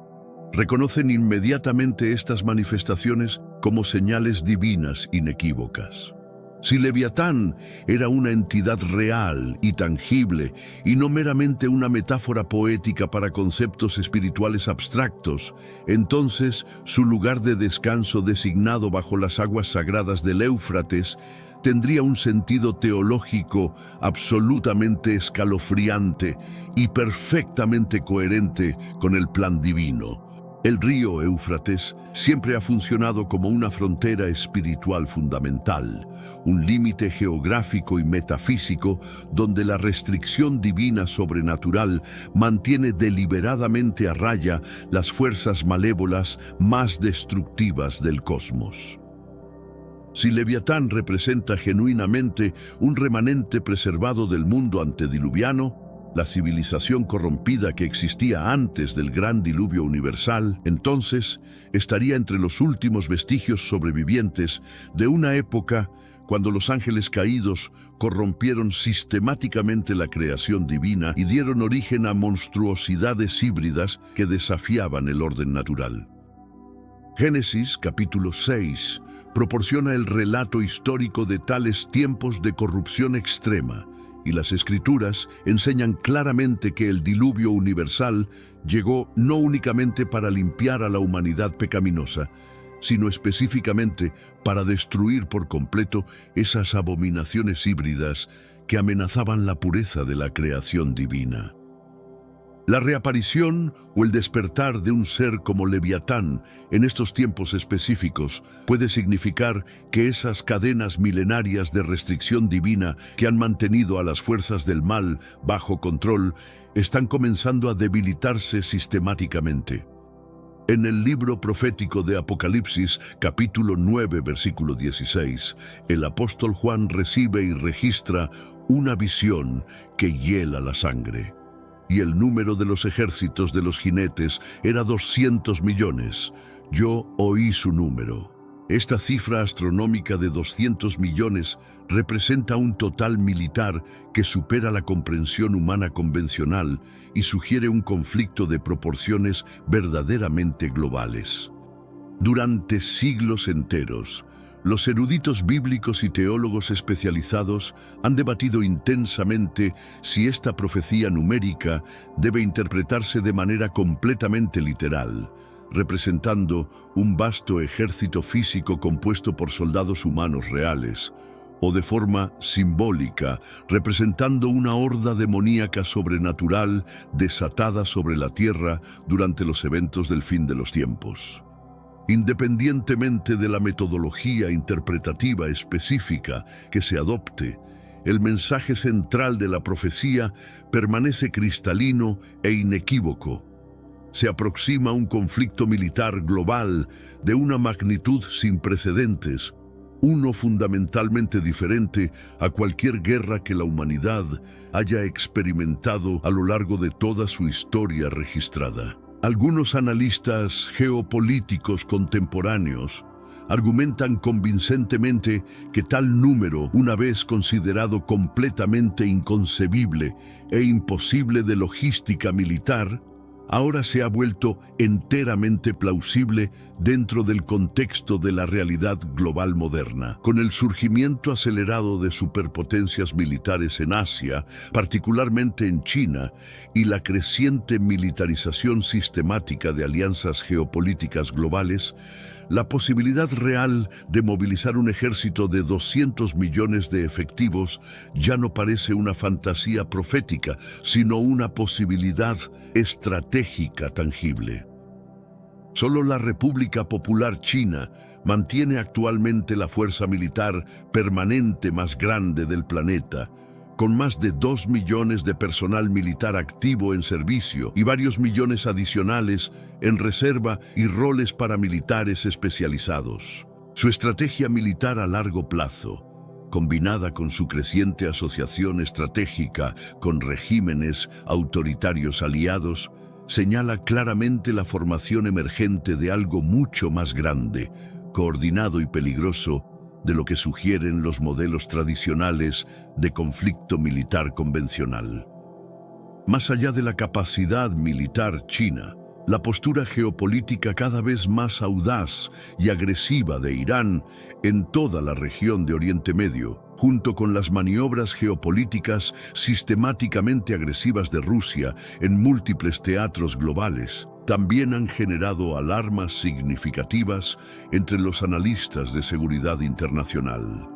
reconocen inmediatamente estas manifestaciones como señales divinas inequívocas. Si Leviatán era una entidad real y tangible y no meramente una metáfora poética para conceptos espirituales abstractos, entonces su lugar de descanso designado bajo las aguas sagradas del Éufrates tendría un sentido teológico absolutamente escalofriante y perfectamente coherente con el plan divino. El río Éufrates siempre ha funcionado como una frontera espiritual fundamental, un límite geográfico y metafísico donde la restricción divina sobrenatural mantiene deliberadamente a raya las fuerzas malévolas más destructivas del cosmos. Si Leviatán representa genuinamente un remanente preservado del mundo antediluviano, la civilización corrompida que existía antes del gran diluvio universal, entonces estaría entre los últimos vestigios sobrevivientes de una época cuando los ángeles caídos corrompieron sistemáticamente la creación divina y dieron origen a monstruosidades híbridas que desafiaban el orden natural. Génesis capítulo 6 proporciona el relato histórico de tales tiempos de corrupción extrema, y las Escrituras enseñan claramente que el diluvio universal llegó no únicamente para limpiar a la humanidad pecaminosa, sino específicamente para destruir por completo esas abominaciones híbridas que amenazaban la pureza de la creación divina. La reaparición o el despertar de un ser como Leviatán en estos tiempos específicos puede significar que esas cadenas milenarias de restricción divina que han mantenido a las fuerzas del mal bajo control están comenzando a debilitarse sistemáticamente. En el libro profético de Apocalipsis, capítulo 9, versículo 16, el apóstol Juan recibe y registra una visión que hiela la sangre. y el número de los ejércitos de los jinetes era 200 millones. Yo oí su número. Esta cifra astronómica de 200 millones representa un total militar que supera la comprensión humana convencional y sugiere un conflicto de proporciones verdaderamente globales. Durante siglos enteros, los eruditos bíblicos y teólogos especializados han debatido intensamente si esta profecía numérica debe interpretarse de manera completamente literal, representando un vasto ejército físico compuesto por soldados humanos reales, o de forma simbólica, representando una horda demoníaca sobrenatural desatada sobre la tierra durante los eventos del fin de los tiempos. Independientemente de la metodología interpretativa específica que se adopte, el mensaje central de la profecía permanece cristalino e inequívoco. Se aproxima un conflicto militar global de una magnitud sin precedentes, uno fundamentalmente diferente a cualquier guerra que la humanidad haya experimentado a lo largo de toda su historia registrada. Algunos analistas geopolíticos contemporáneos argumentan convincentemente que tal número, una vez considerado completamente inconcebible e imposible de logística militar, ahora se ha vuelto enteramente plausible dentro del contexto de la realidad global moderna. Con el surgimiento acelerado de superpotencias militares en Asia, particularmente en China, y la creciente militarización sistemática de alianzas geopolíticas globales, la posibilidad real de movilizar un ejército de 200 millones de efectivos ya no parece una fantasía profética, sino una posibilidad estratégica tangible. Solo la República Popular China mantiene actualmente la fuerza militar permanente más grande del planeta, con más de 2 millones de personal militar activo en servicio y varios millones adicionales en reserva y roles paramilitares especializados. Su estrategia militar a largo plazo, combinada con su creciente asociación estratégica con regímenes autoritarios aliados, señala claramente la formación emergente de algo mucho más grande, coordinado y peligroso de lo que sugieren los modelos tradicionales de conflicto militar convencional. Más allá de la capacidad militar china, la postura geopolítica cada vez más audaz y agresiva de Irán en toda la región de Oriente Medio, junto con las maniobras geopolíticas sistemáticamente agresivas de Rusia en múltiples teatros globales, también han generado alarmas significativas entre los analistas de seguridad internacional.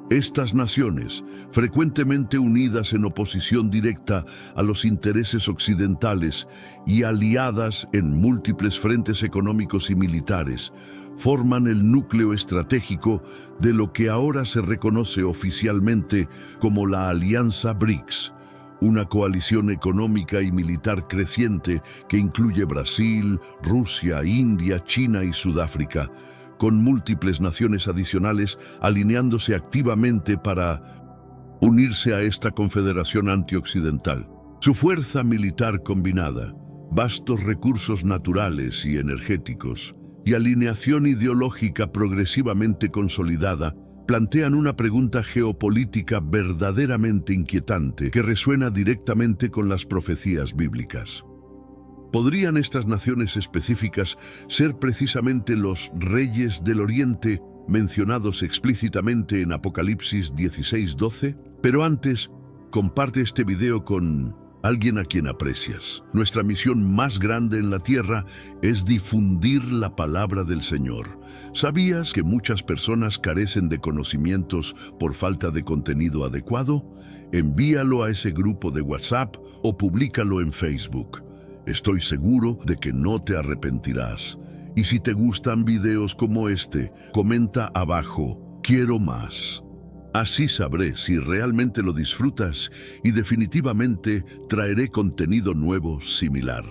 Estas naciones, frecuentemente unidas en oposición directa a los intereses occidentales y aliadas en múltiples frentes económicos y militares, forman el núcleo estratégico de lo que ahora se reconoce oficialmente como la Alianza BRICS, una coalición económica y militar creciente que incluye Brasil, Rusia, India, China y Sudáfrica, con múltiples naciones adicionales alineándose activamente para unirse a esta confederación antioccidental. Su fuerza militar combinada, vastos recursos naturales y energéticos, y alineación ideológica progresivamente consolidada, plantean una pregunta geopolítica verdaderamente inquietante que resuena directamente con las profecías bíblicas. ¿Podrían estas naciones específicas ser precisamente los reyes del Oriente mencionados explícitamente en Apocalipsis 16:12? Pero antes, comparte este video con alguien a quien aprecias. Nuestra misión más grande en la tierra es difundir la palabra del Señor. ¿Sabías que muchas personas carecen de conocimientos por falta de contenido adecuado? Envíalo a ese grupo de WhatsApp o públicalo en Facebook. Estoy seguro de que no te arrepentirás. Y si te gustan videos como este, comenta abajo, quiero más. Así sabré si realmente lo disfrutas y definitivamente traeré contenido nuevo similar.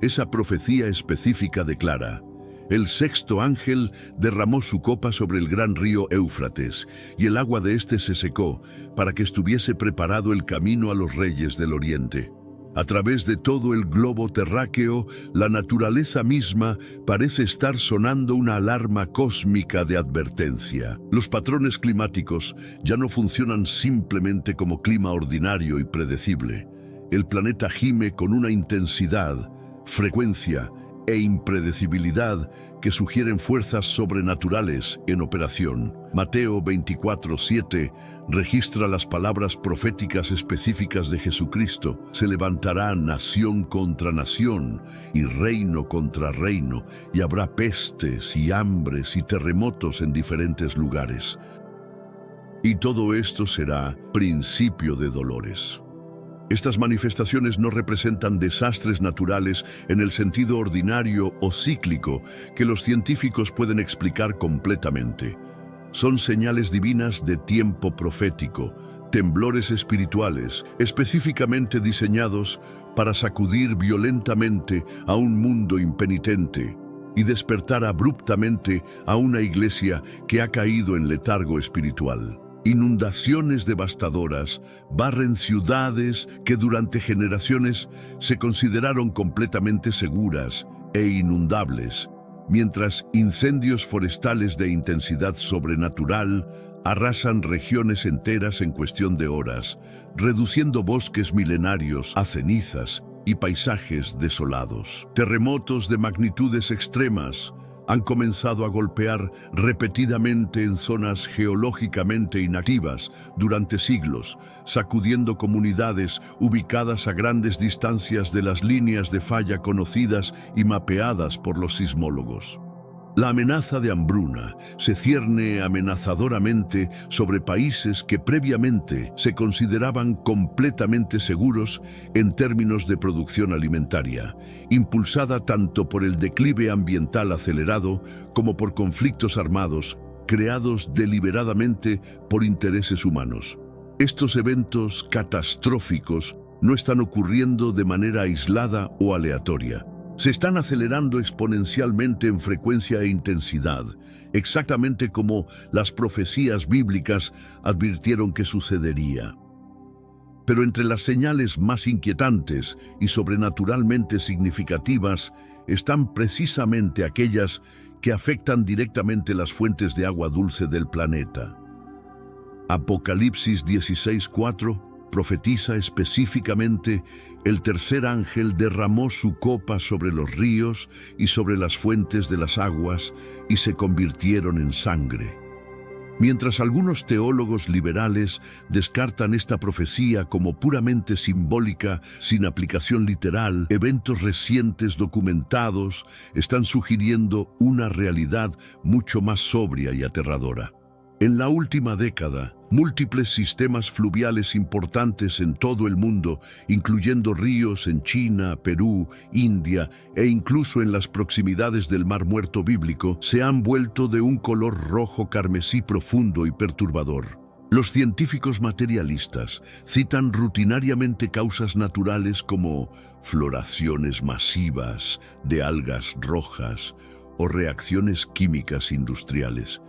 Esa profecía específica declara: el sexto ángel derramó su copa sobre el gran río Éufrates, y el agua de éste se secó, para que estuviese preparado el camino a los reyes del oriente. A través de todo el globo terráqueo, la naturaleza misma parece estar sonando una alarma cósmica de advertencia. Los patrones climáticos ya no funcionan simplemente como clima ordinario y predecible. El planeta gime con una intensidad, frecuencia e impredecibilidad que sugieren fuerzas sobrenaturales en operación. Mateo 24:7 registra las palabras proféticas específicas de Jesucristo. Se levantará nación contra nación y reino contra reino, y habrá pestes y hambres y terremotos en diferentes lugares. Y todo esto será principio de dolores. Estas manifestaciones no representan desastres naturales en el sentido ordinario o cíclico que los científicos pueden explicar completamente. Son señales divinas de tiempo profético, temblores espirituales, específicamente diseñados para sacudir violentamente a un mundo impenitente y despertar abruptamente a una iglesia que ha caído en letargo espiritual. Inundaciones devastadoras barren ciudades que durante generaciones se consideraron completamente seguras e inundables, mientras incendios forestales de intensidad sobrenatural arrasan regiones enteras en cuestión de horas, reduciendo bosques milenarios a cenizas y paisajes desolados. Terremotos de magnitudes extremas han comenzado a golpear repetidamente en zonas geológicamente inactivas durante siglos, sacudiendo comunidades ubicadas a grandes distancias de las líneas de falla conocidas y mapeadas por los sismólogos. La amenaza de hambruna se cierne amenazadoramente sobre países que previamente se consideraban completamente seguros en términos de producción alimentaria, impulsada tanto por el declive ambiental acelerado como por conflictos armados creados deliberadamente por intereses humanos. Estos eventos catastróficos no están ocurriendo de manera aislada o aleatoria. Se están acelerando exponencialmente en frecuencia e intensidad, exactamente como las profecías bíblicas advirtieron que sucedería. Pero entre las señales más inquietantes y sobrenaturalmente significativas están precisamente aquellas que afectan directamente las fuentes de agua dulce del planeta. Apocalipsis 16:4 profetiza específicamente: el tercer ángel derramó su copa sobre los ríos y sobre las fuentes de las aguas, y se convirtieron en sangre. Mientras algunos teólogos liberales descartan esta profecía como puramente simbólica, sin aplicación literal, eventos recientes documentados están sugiriendo una realidad mucho más sobria y aterradora. En la última década, múltiples sistemas fluviales importantes en todo el mundo, incluyendo ríos en China, Perú, India e incluso en las proximidades del Mar Muerto bíblico, se han vuelto de un color rojo carmesí profundo y perturbador. Los científicos materialistas citan rutinariamente causas naturales como floraciones masivas de algas rojas o reacciones químicas industriales.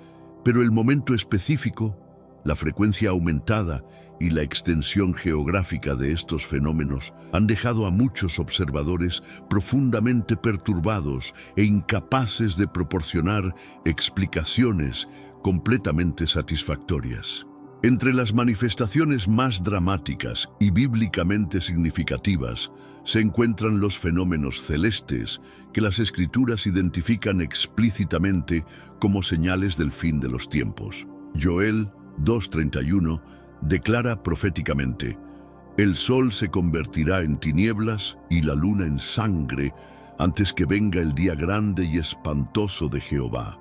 Pero el momento específico, la frecuencia aumentada y la extensión geográfica de estos fenómenos han dejado a muchos observadores profundamente perturbados e incapaces de proporcionar explicaciones completamente satisfactorias. Entre las manifestaciones más dramáticas y bíblicamente significativas se encuentran los fenómenos celestes que las Escrituras identifican explícitamente como señales del fin de los tiempos. Joel 2:31 declara proféticamente: el sol se convertirá en tinieblas y la luna en sangre antes que venga el día grande y espantoso de Jehová.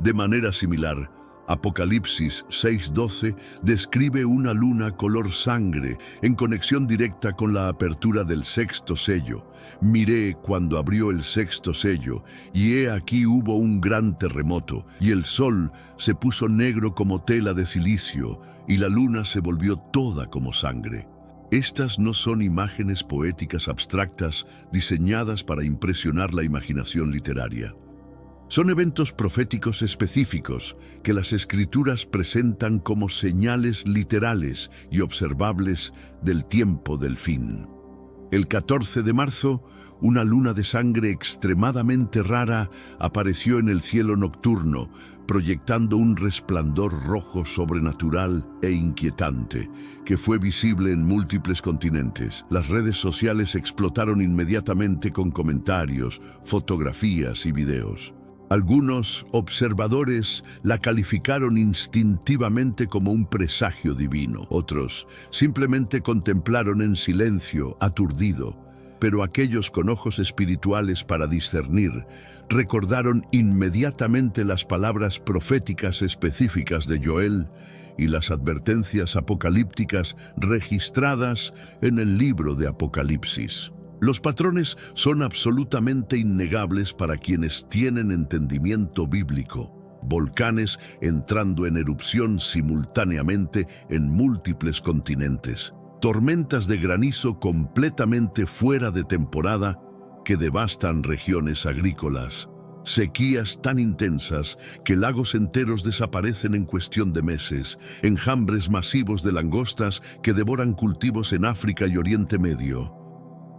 De manera similar, Apocalipsis 6:12 describe una luna color sangre en conexión directa con la apertura del sexto sello. Miré cuando abrió el sexto sello, y he aquí hubo un gran terremoto, y el sol se puso negro como tela de cilicio, y la luna se volvió toda como sangre. Estas no son imágenes poéticas abstractas diseñadas para impresionar la imaginación literaria. Son eventos proféticos específicos que las Escrituras presentan como señales literales y observables del tiempo del fin. El 14 de marzo, una luna de sangre extremadamente rara apareció en el cielo nocturno, proyectando un resplandor rojo sobrenatural e inquietante, que fue visible en múltiples continentes. Las redes sociales explotaron inmediatamente con comentarios, fotografías y videos. Algunos observadores la calificaron instintivamente como un presagio divino. Otros simplemente contemplaron en silencio, aturdido. Pero aquellos con ojos espirituales para discernir recordaron inmediatamente las palabras proféticas específicas de Joel y las advertencias apocalípticas registradas en el libro de Apocalipsis. Los patrones son absolutamente innegables para quienes tienen entendimiento bíblico. Volcanes entrando en erupción simultáneamente en múltiples continentes. Tormentas de granizo completamente fuera de temporada que devastan regiones agrícolas. Sequías tan intensas que lagos enteros desaparecen en cuestión de meses. Enjambres masivos de langostas que devoran cultivos en África y Oriente Medio.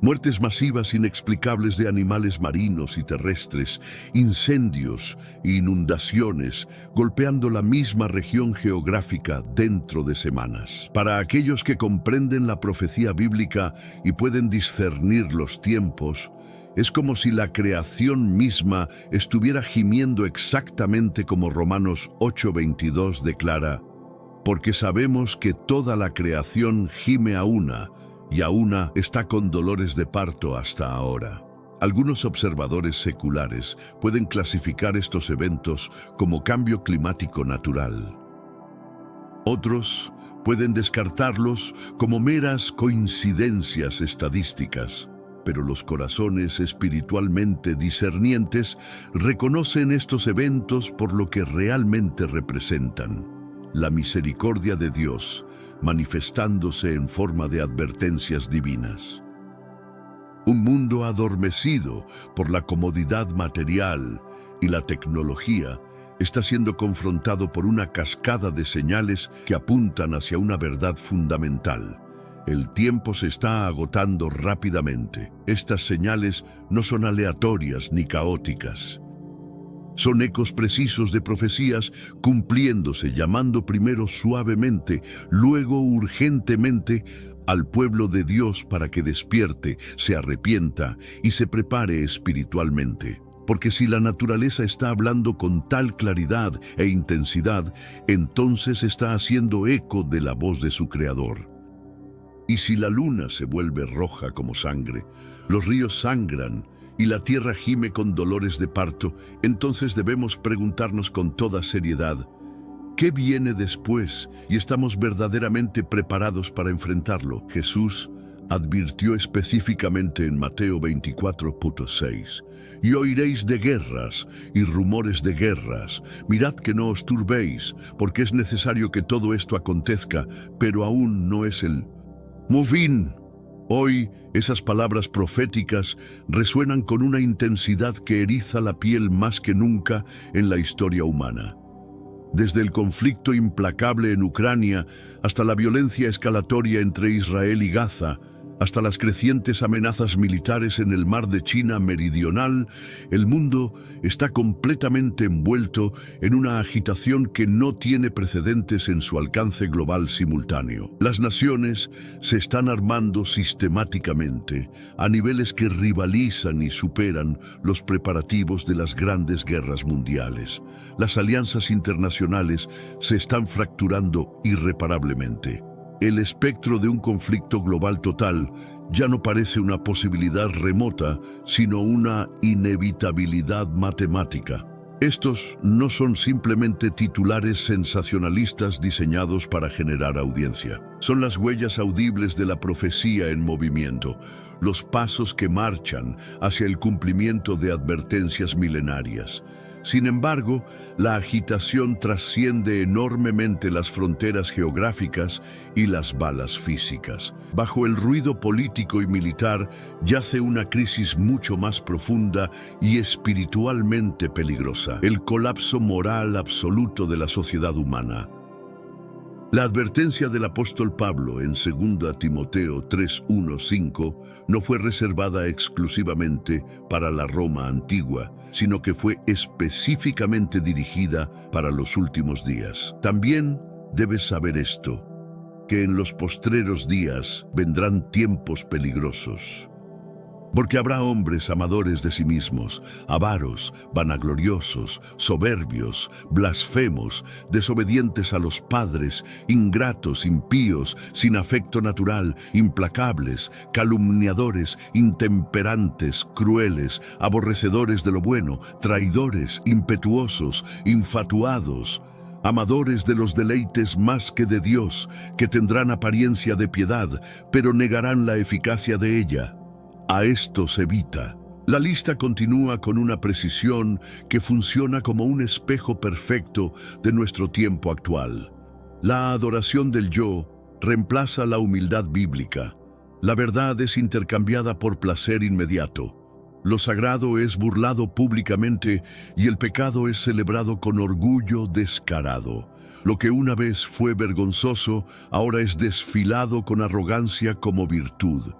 Muertes masivas inexplicables de animales marinos y terrestres, incendios e inundaciones golpeando la misma región geográfica dentro de semanas. Para aquellos que comprenden la profecía bíblica y pueden discernir los tiempos, es como si la creación misma estuviera gimiendo exactamente como Romanos 8:22 declara, porque sabemos que toda la creación gime a una, y a una está con dolores de parto hasta ahora. Algunos observadores seculares pueden clasificar estos eventos como cambio climático natural. Otros pueden descartarlos como meras coincidencias estadísticas. Pero los corazones espiritualmente discernientes reconocen estos eventos por lo que realmente representan: la misericordia de Dios manifestándose en forma de advertencias divinas. Un mundo adormecido por la comodidad material y la tecnología está siendo confrontado por una cascada de señales que apuntan hacia una verdad fundamental. El tiempo se está agotando rápidamente. Estas señales no son aleatorias ni caóticas. Son ecos precisos de profecías cumpliéndose, llamando primero suavemente, luego urgentemente al pueblo de Dios para que despierte, se arrepienta y se prepare espiritualmente. Porque si la naturaleza está hablando con tal claridad e intensidad, entonces está haciendo eco de la voz de su Creador. Y si la luna se vuelve roja como sangre, los ríos sangran y la tierra gime con dolores de parto, entonces debemos preguntarnos con toda seriedad, ¿qué viene después? Y estamos verdaderamente preparados para enfrentarlo. Jesús advirtió específicamente en Mateo 24:6, y oiréis de guerras y rumores de guerras. Mirad que no os turbéis, porque es necesario que todo esto acontezca, pero aún no es el fin. Hoy, esas palabras proféticas resuenan con una intensidad que eriza la piel más que nunca en la historia humana. Desde el conflicto implacable en Ucrania hasta la violencia escalatoria entre Israel y Gaza, hasta las crecientes amenazas militares en el mar de China meridional, el mundo está completamente envuelto en una agitación que no tiene precedentes en su alcance global simultáneo. Las naciones se están armando sistemáticamente a niveles que rivalizan y superan los preparativos de las grandes guerras mundiales. Las alianzas internacionales se están fracturando irreparablemente. El espectro de un conflicto global total ya no parece una posibilidad remota, sino una inevitabilidad matemática. Estos no son simplemente titulares sensacionalistas diseñados para generar audiencia. Son las huellas audibles de la profecía en movimiento, los pasos que marchan hacia el cumplimiento de advertencias milenarias. Sin embargo, la agitación trasciende enormemente las fronteras geográficas y las balas físicas. Bajo el ruido político y militar yace una crisis mucho más profunda y espiritualmente peligrosa: el colapso moral absoluto de la sociedad humana. La advertencia del apóstol Pablo en 2 Timoteo 3:1-5 no fue reservada exclusivamente para la Roma antigua, sino que fue específicamente dirigida para los últimos días. También debes saber esto, que en los postreros días vendrán tiempos peligrosos. Porque habrá hombres amadores de sí mismos, avaros, vanagloriosos, soberbios, blasfemos, desobedientes a los padres, ingratos, impíos, sin afecto natural, implacables, calumniadores, intemperantes, crueles, aborrecedores de lo bueno, traidores, impetuosos, infatuados, amadores de los deleites más que de Dios, que tendrán apariencia de piedad, pero negarán la eficacia de ella. A estos evita. La lista continúa con una precisión que funciona como un espejo perfecto de nuestro tiempo actual. La adoración del yo reemplaza la humildad bíblica. La verdad es intercambiada por placer inmediato. Lo sagrado es burlado públicamente y el pecado es celebrado con orgullo descarado. Lo que una vez fue vergonzoso, ahora es desfilado con arrogancia como virtud.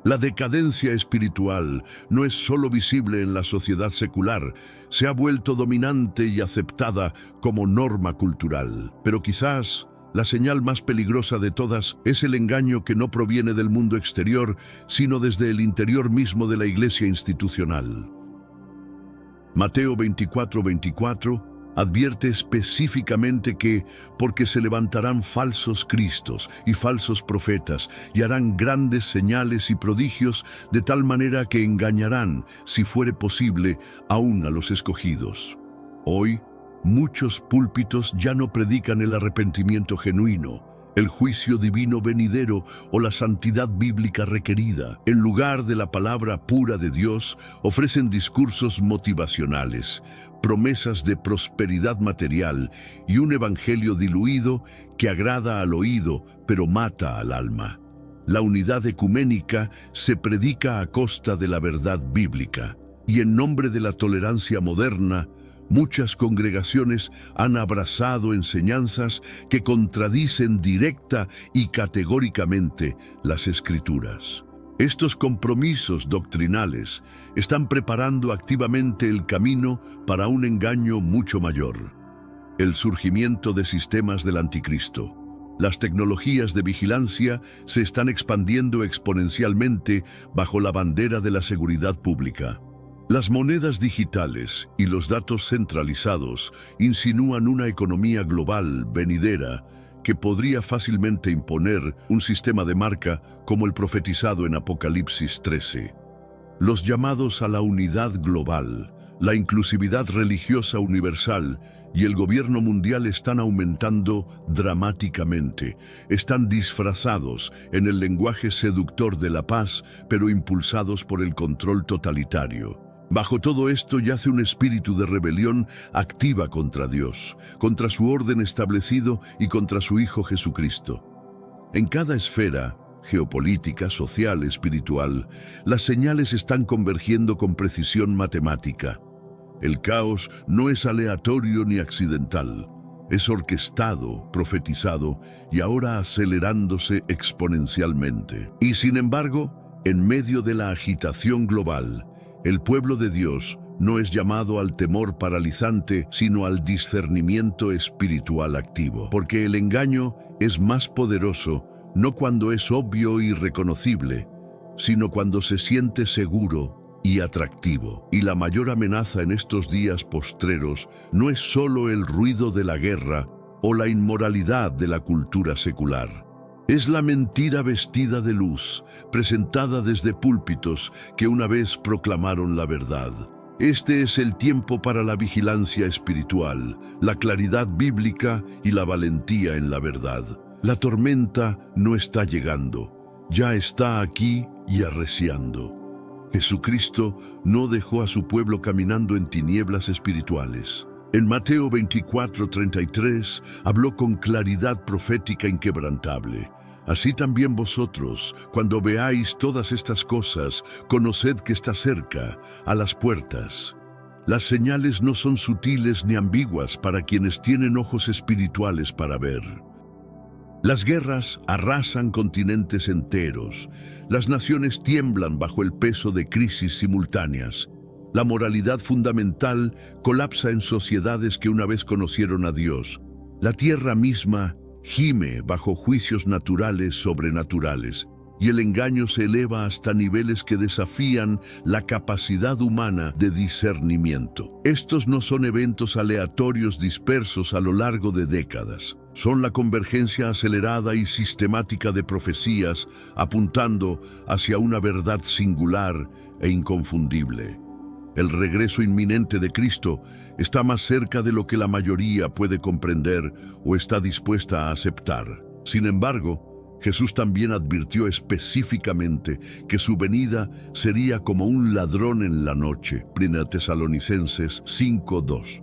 La decadencia espiritual no es solo visible en la sociedad secular, se ha vuelto dominante y aceptada como norma cultural. Pero quizás la señal más peligrosa de todas es el engaño que no proviene del mundo exterior, sino desde el interior mismo de la iglesia institucional. Mateo 24:24 advierte específicamente que, porque se levantarán falsos cristos y falsos profetas, y harán grandes señales y prodigios, de tal manera que engañarán, si fuere posible, aún a los escogidos. Hoy, muchos púlpitos ya no predican el arrepentimiento genuino, el juicio divino venidero o la santidad bíblica requerida. En lugar de la palabra pura de Dios, ofrecen discursos motivacionales, promesas de prosperidad material y un evangelio diluido que agrada al oído, pero mata al alma. La unidad ecuménica se predica a costa de la verdad bíblica, y en nombre de la tolerancia moderna, muchas congregaciones han abrazado enseñanzas que contradicen directa y categóricamente las Escrituras. Estos compromisos doctrinales están preparando activamente el camino para un engaño mucho mayor: el surgimiento de sistemas del anticristo. Las tecnologías de vigilancia se están expandiendo exponencialmente bajo la bandera de la seguridad pública. Las monedas digitales y los datos centralizados insinúan una economía global venidera que podría fácilmente imponer un sistema de marca como el profetizado en Apocalipsis 13. Los llamados a la unidad global, la inclusividad religiosa universal y el gobierno mundial están aumentando dramáticamente. Están disfrazados en el lenguaje seductor de la paz, pero impulsados por el control totalitario. Bajo todo esto yace un espíritu de rebelión activa contra Dios, contra su orden establecido y contra su Hijo Jesucristo. En cada esfera, geopolítica, social, espiritual, las señales están convergiendo con precisión matemática. El caos no es aleatorio ni accidental, es orquestado, profetizado y ahora acelerándose exponencialmente. Y sin embargo, en medio de la agitación global, el pueblo de Dios no es llamado al temor paralizante, sino al discernimiento espiritual activo. Porque el engaño es más poderoso no cuando es obvio y reconocible, sino cuando se siente seguro y atractivo. Y la mayor amenaza en estos días postreros no es solo el ruido de la guerra o la inmoralidad de la cultura secular. Es la mentira vestida de luz, presentada desde púlpitos que una vez proclamaron la verdad. Este es el tiempo para la vigilancia espiritual, la claridad bíblica y la valentía en la verdad. La tormenta no está llegando, ya está aquí y arreciando. Jesucristo no dejó a su pueblo caminando en tinieblas espirituales. En Mateo 24:33 habló con claridad profética inquebrantable. Así también vosotros, cuando veáis todas estas cosas, conoced que está cerca, a las puertas. Las señales no son sutiles ni ambiguas para quienes tienen ojos espirituales para ver. Las guerras arrasan continentes enteros. Las naciones tiemblan bajo el peso de crisis simultáneas. La moralidad fundamental colapsa en sociedades que una vez conocieron a Dios. La tierra misma gime bajo juicios naturales sobrenaturales, y el engaño se eleva hasta niveles que desafían la capacidad humana de discernimiento. Estos no son eventos aleatorios dispersos a lo largo de décadas. Son la convergencia acelerada y sistemática de profecías apuntando hacia una verdad singular e inconfundible. El regreso inminente de Cristo está más cerca de lo que la mayoría puede comprender o está dispuesta a aceptar. Sin embargo, Jesús también advirtió específicamente que su venida sería como un ladrón en la noche, 1 Tesalonicenses 5:2,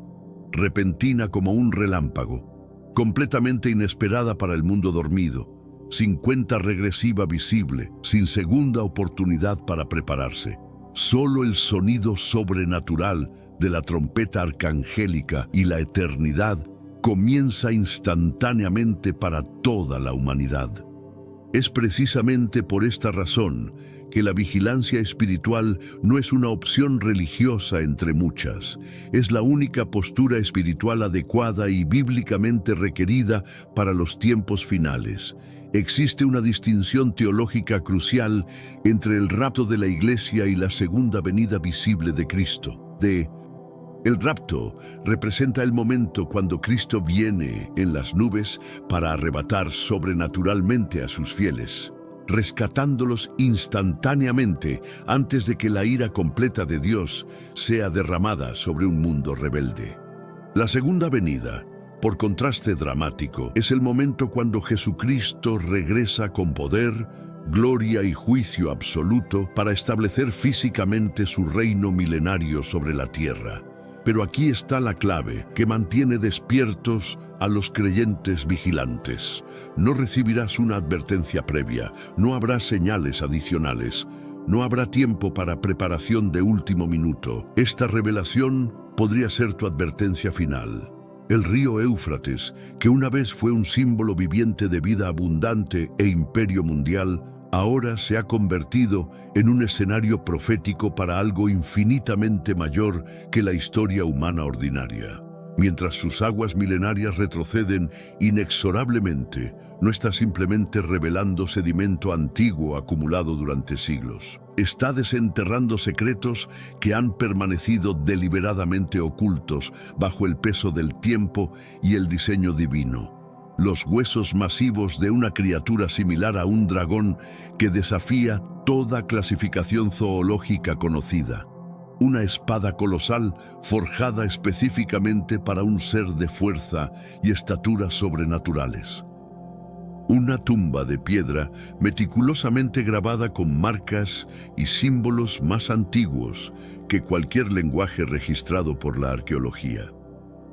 repentina como un relámpago, completamente inesperada para el mundo dormido, sin cuenta regresiva visible, sin segunda oportunidad para prepararse. Solo el sonido sobrenatural de la trompeta arcangélica y la eternidad comienza instantáneamente para toda la humanidad. Es precisamente por esta razón que la vigilancia espiritual no es una opción religiosa entre muchas. Es la única postura espiritual adecuada y bíblicamente requerida para los tiempos finales. Existe una distinción teológica crucial entre el rapto de la Iglesia y la segunda venida visible de Cristo. El rapto representa el momento cuando Cristo viene en las nubes para arrebatar sobrenaturalmente a sus fieles, rescatándolos instantáneamente antes de que la ira completa de Dios sea derramada sobre un mundo rebelde. La segunda venida, por contraste dramático, es el momento cuando Jesucristo regresa con poder, gloria y juicio absoluto para establecer físicamente su reino milenario sobre la tierra. Pero aquí está la clave que mantiene despiertos a los creyentes vigilantes. No recibirás una advertencia previa, no habrá señales adicionales, no habrá tiempo para preparación de último minuto. Esta revelación podría ser tu advertencia final. El río Éufrates, que una vez fue un símbolo viviente de vida abundante e imperio mundial, ahora se ha convertido en un escenario profético para algo infinitamente mayor que la historia humana ordinaria. Mientras sus aguas milenarias retroceden inexorablemente, no está simplemente revelando sedimento antiguo acumulado durante siglos. Está desenterrando secretos que han permanecido deliberadamente ocultos bajo el peso del tiempo y el diseño divino. Los huesos masivos de una criatura similar a un dragón que desafía toda clasificación zoológica conocida. Una espada colosal forjada específicamente para un ser de fuerza y estatura sobrenaturales. Una tumba de piedra meticulosamente grabada con marcas y símbolos más antiguos que cualquier lenguaje registrado por la arqueología.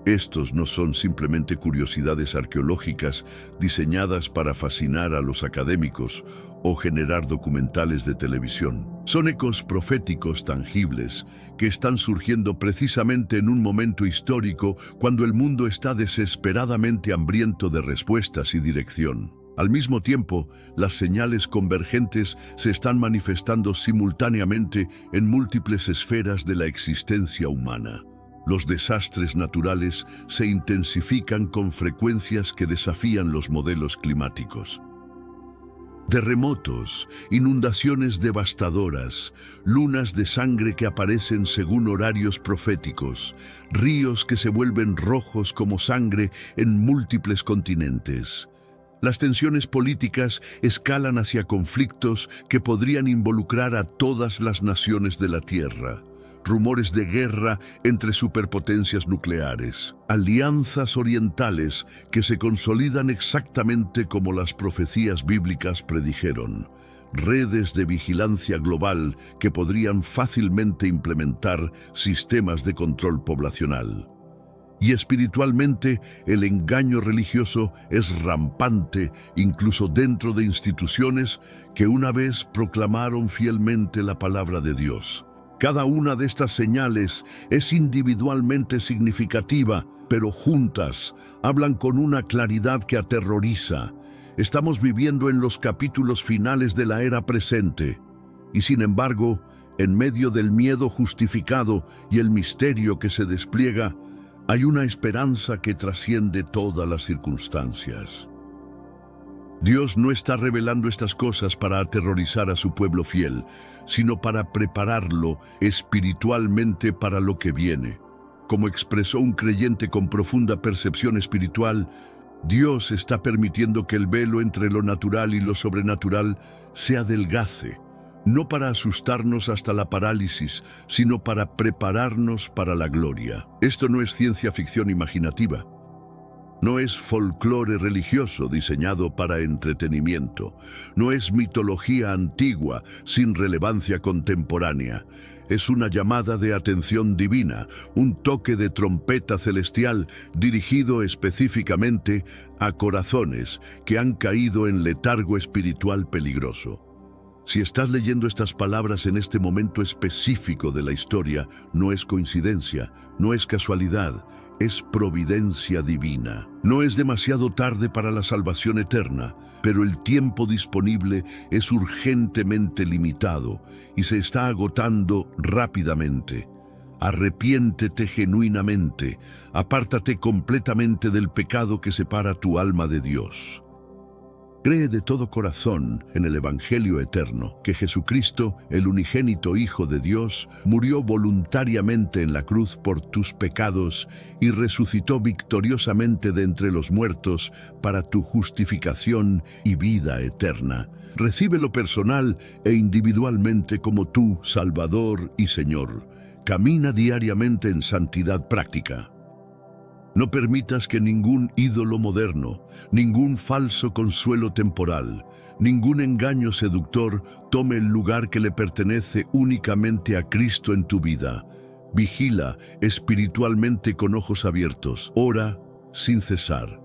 Estos no son simplemente curiosidades arqueológicas diseñadas para fascinar a los académicos o generar documentales de televisión. Son ecos proféticos tangibles que están surgiendo precisamente en un momento histórico cuando el mundo está desesperadamente hambriento de respuestas y dirección. Al mismo tiempo, las señales convergentes se están manifestando simultáneamente en múltiples esferas de la existencia humana. Los desastres naturales se intensifican con frecuencias que desafían los modelos climáticos. Terremotos, inundaciones devastadoras, lunas de sangre que aparecen según horarios proféticos, ríos que se vuelven rojos como sangre en múltiples continentes. Las tensiones políticas escalan hacia conflictos que podrían involucrar a todas las naciones de la Tierra. Rumores de guerra entre superpotencias nucleares, alianzas orientales que se consolidan exactamente como las profecías bíblicas predijeron, redes de vigilancia global que podrían fácilmente implementar sistemas de control poblacional. Y espiritualmente, el engaño religioso es rampante incluso dentro de instituciones que una vez proclamaron fielmente la palabra de Dios. Cada una de estas señales es individualmente significativa, pero juntas hablan con una claridad que aterroriza. Estamos viviendo en los capítulos finales de la era presente. Y sin embargo, en medio del miedo justificado y el misterio que se despliega, hay una esperanza que trasciende todas las circunstancias. Dios no está revelando estas cosas para aterrorizar a su pueblo fiel, sino para prepararlo espiritualmente para lo que viene. Como expresó un creyente con profunda percepción espiritual, Dios está permitiendo que el velo entre lo natural y lo sobrenatural se adelgace, no para asustarnos hasta la parálisis, sino para prepararnos para la gloria. Esto no es ciencia ficción imaginativa. No es folclore religioso diseñado para entretenimiento. No es mitología antigua sin relevancia contemporánea. Es una llamada de atención divina, un toque de trompeta celestial dirigido específicamente a corazones que han caído en letargo espiritual peligroso. Si estás leyendo estas palabras en este momento específico de la historia, no es coincidencia, no es casualidad, es providencia divina. No es demasiado tarde para la salvación eterna, pero el tiempo disponible es urgentemente limitado y se está agotando rápidamente. Arrepiéntete genuinamente, apártate completamente del pecado que separa tu alma de Dios. Cree de todo corazón en el Evangelio eterno, que Jesucristo, el unigénito Hijo de Dios, murió voluntariamente en la cruz por tus pecados y resucitó victoriosamente de entre los muertos para tu justificación y vida eterna. Recíbelo personal e individualmente como tu Salvador y Señor. Camina diariamente en santidad práctica. No permitas que ningún ídolo moderno, ningún falso consuelo temporal, ningún engaño seductor tome el lugar que le pertenece únicamente a Cristo en tu vida. Vigila espiritualmente con ojos abiertos. Ora sin cesar.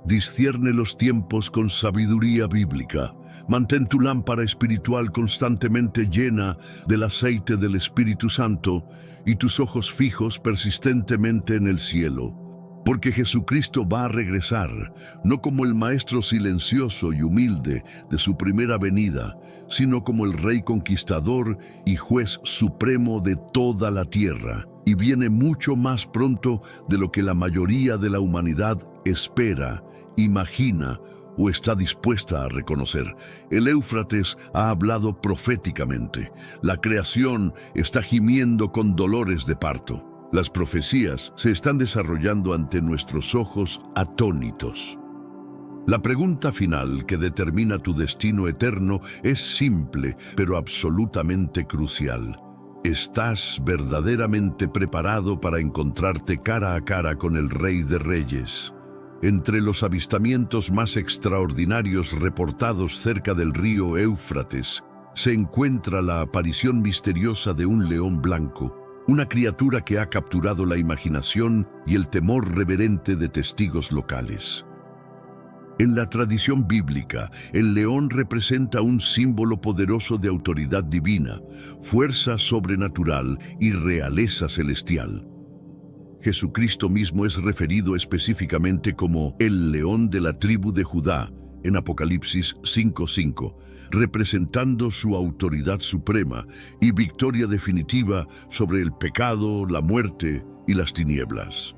Discierne los tiempos con sabiduría bíblica. Mantén tu lámpara espiritual constantemente llena del aceite del Espíritu Santo y tus ojos fijos persistentemente en el cielo. Porque Jesucristo va a regresar, no como el Maestro silencioso y humilde de su primera venida, sino como el Rey conquistador y Juez supremo de toda la tierra. Y viene mucho más pronto de lo que la mayoría de la humanidad espera, imagina o está dispuesta a reconocer. El Éufrates ha hablado proféticamente. La creación está gimiendo con dolores de parto. Las profecías se están desarrollando ante nuestros ojos atónitos. La pregunta final que determina tu destino eterno es simple, pero absolutamente crucial. ¿Estás verdaderamente preparado para encontrarte cara a cara con el Rey de Reyes? Entre los avistamientos más extraordinarios reportados cerca del río Éufrates, se encuentra la aparición misteriosa de un león blanco, una criatura que ha capturado la imaginación y el temor reverente de testigos locales. En la tradición bíblica, el león representa un símbolo poderoso de autoridad divina, fuerza sobrenatural y realeza celestial. Jesucristo mismo es referido específicamente como el león de la tribu de Judá, en Apocalipsis 5:5, representando su autoridad suprema y victoria definitiva sobre el pecado, la muerte y las tinieblas.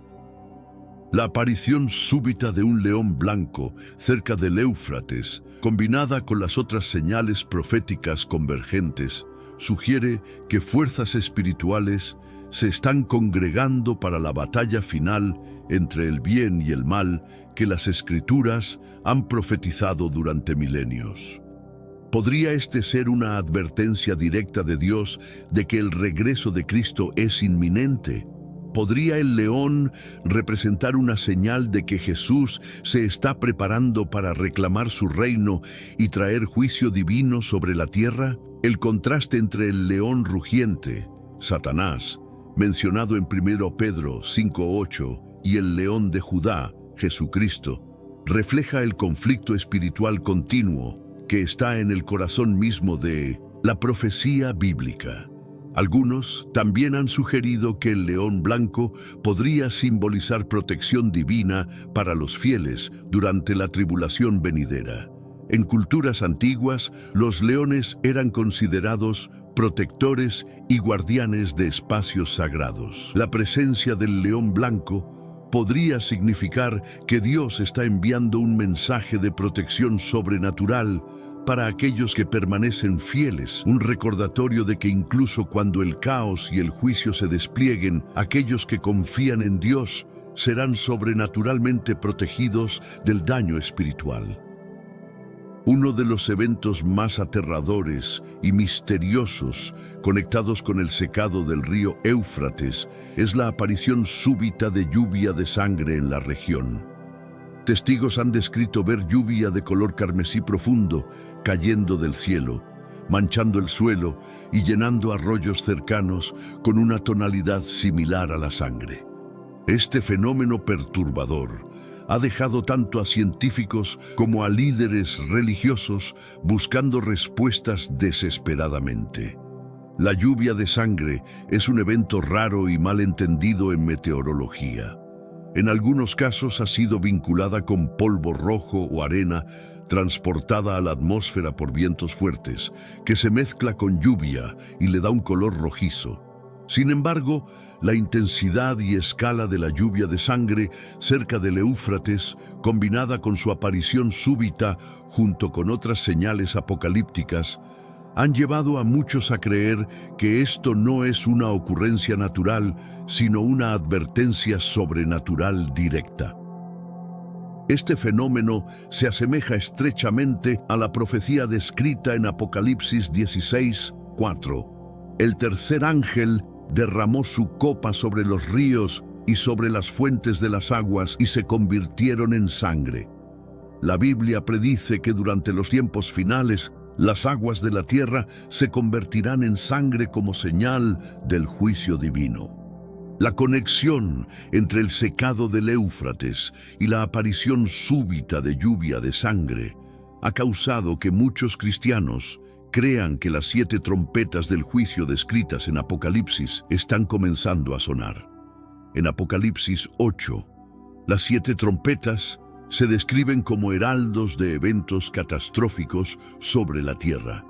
La aparición súbita de un león blanco cerca del Éufrates, combinada con las otras señales proféticas convergentes, sugiere que fuerzas espirituales se están congregando para la batalla final entre el bien y el mal que las Escrituras han profetizado durante milenios. ¿Podría este ser una advertencia directa de Dios de que el regreso de Cristo es inminente? ¿Podría el león representar una señal de que Jesús se está preparando para reclamar su reino y traer juicio divino sobre la tierra? El contraste entre el león rugiente, Satanás, mencionado en 1 Pedro 5:8, y el león de Judá, Jesucristo, refleja el conflicto espiritual continuo que está en el corazón mismo de la profecía bíblica. Algunos también han sugerido que el león blanco podría simbolizar protección divina para los fieles durante la tribulación venidera. En culturas antiguas, los leones eran considerados protectores y guardianes de espacios sagrados. La presencia del león blanco podría significar que Dios está enviando un mensaje de protección sobrenatural para aquellos que permanecen fieles, un recordatorio de que incluso cuando el caos y el juicio se desplieguen, aquellos que confían en Dios serán sobrenaturalmente protegidos del daño espiritual. Uno de los eventos más aterradores y misteriosos conectados con el secado del río Éufrates es la aparición súbita de lluvia de sangre en la región. Testigos han descrito ver lluvia de color carmesí profundo cayendo del cielo, manchando el suelo y llenando arroyos cercanos con una tonalidad similar a la sangre. Este fenómeno perturbador ha dejado tanto a científicos como a líderes religiosos buscando respuestas desesperadamente. La lluvia de sangre es un evento raro y mal entendido en meteorología. En algunos casos ha sido vinculada con polvo rojo o arena transportada a la atmósfera por vientos fuertes, que se mezcla con lluvia y le da un color rojizo. Sin embargo, la intensidad y escala de la lluvia de sangre cerca del Éufrates, combinada con su aparición súbita junto con otras señales apocalípticas, han llevado a muchos a creer que esto no es una ocurrencia natural, sino una advertencia sobrenatural directa. Este fenómeno se asemeja estrechamente a la profecía descrita en Apocalipsis 16:4. El tercer ángel derramó su copa sobre los ríos y sobre las fuentes de las aguas y se convirtieron en sangre. La Biblia predice que durante los tiempos finales las aguas de la tierra se convertirán en sangre como señal del juicio divino. La conexión entre el secado del Éufrates y la aparición súbita de lluvia de sangre ha causado que muchos cristianos crean que las 7 trompetas del juicio descritas en Apocalipsis están comenzando a sonar. En Apocalipsis 8, las 7 trompetas se describen como heraldos de eventos catastróficos sobre la tierra.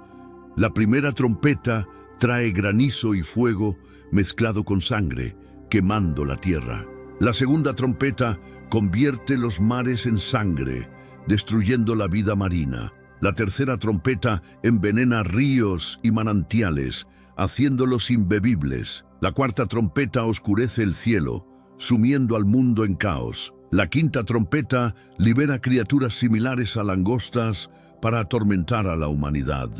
La primera trompeta trae granizo y fuego mezclado con sangre, quemando la tierra. La segunda trompeta convierte los mares en sangre, destruyendo la vida marina. La tercera trompeta envenena ríos y manantiales, haciéndolos imbebibles. La cuarta trompeta oscurece el cielo, sumiendo al mundo en caos. La quinta trompeta libera criaturas similares a langostas para atormentar a la humanidad.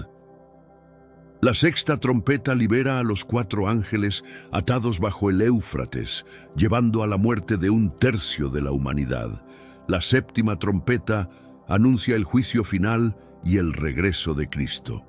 La sexta trompeta libera a los 4 ángeles atados bajo el Éufrates, llevando a la muerte de 1/3 de la humanidad. La séptima trompeta anuncia el juicio final y el regreso de Cristo.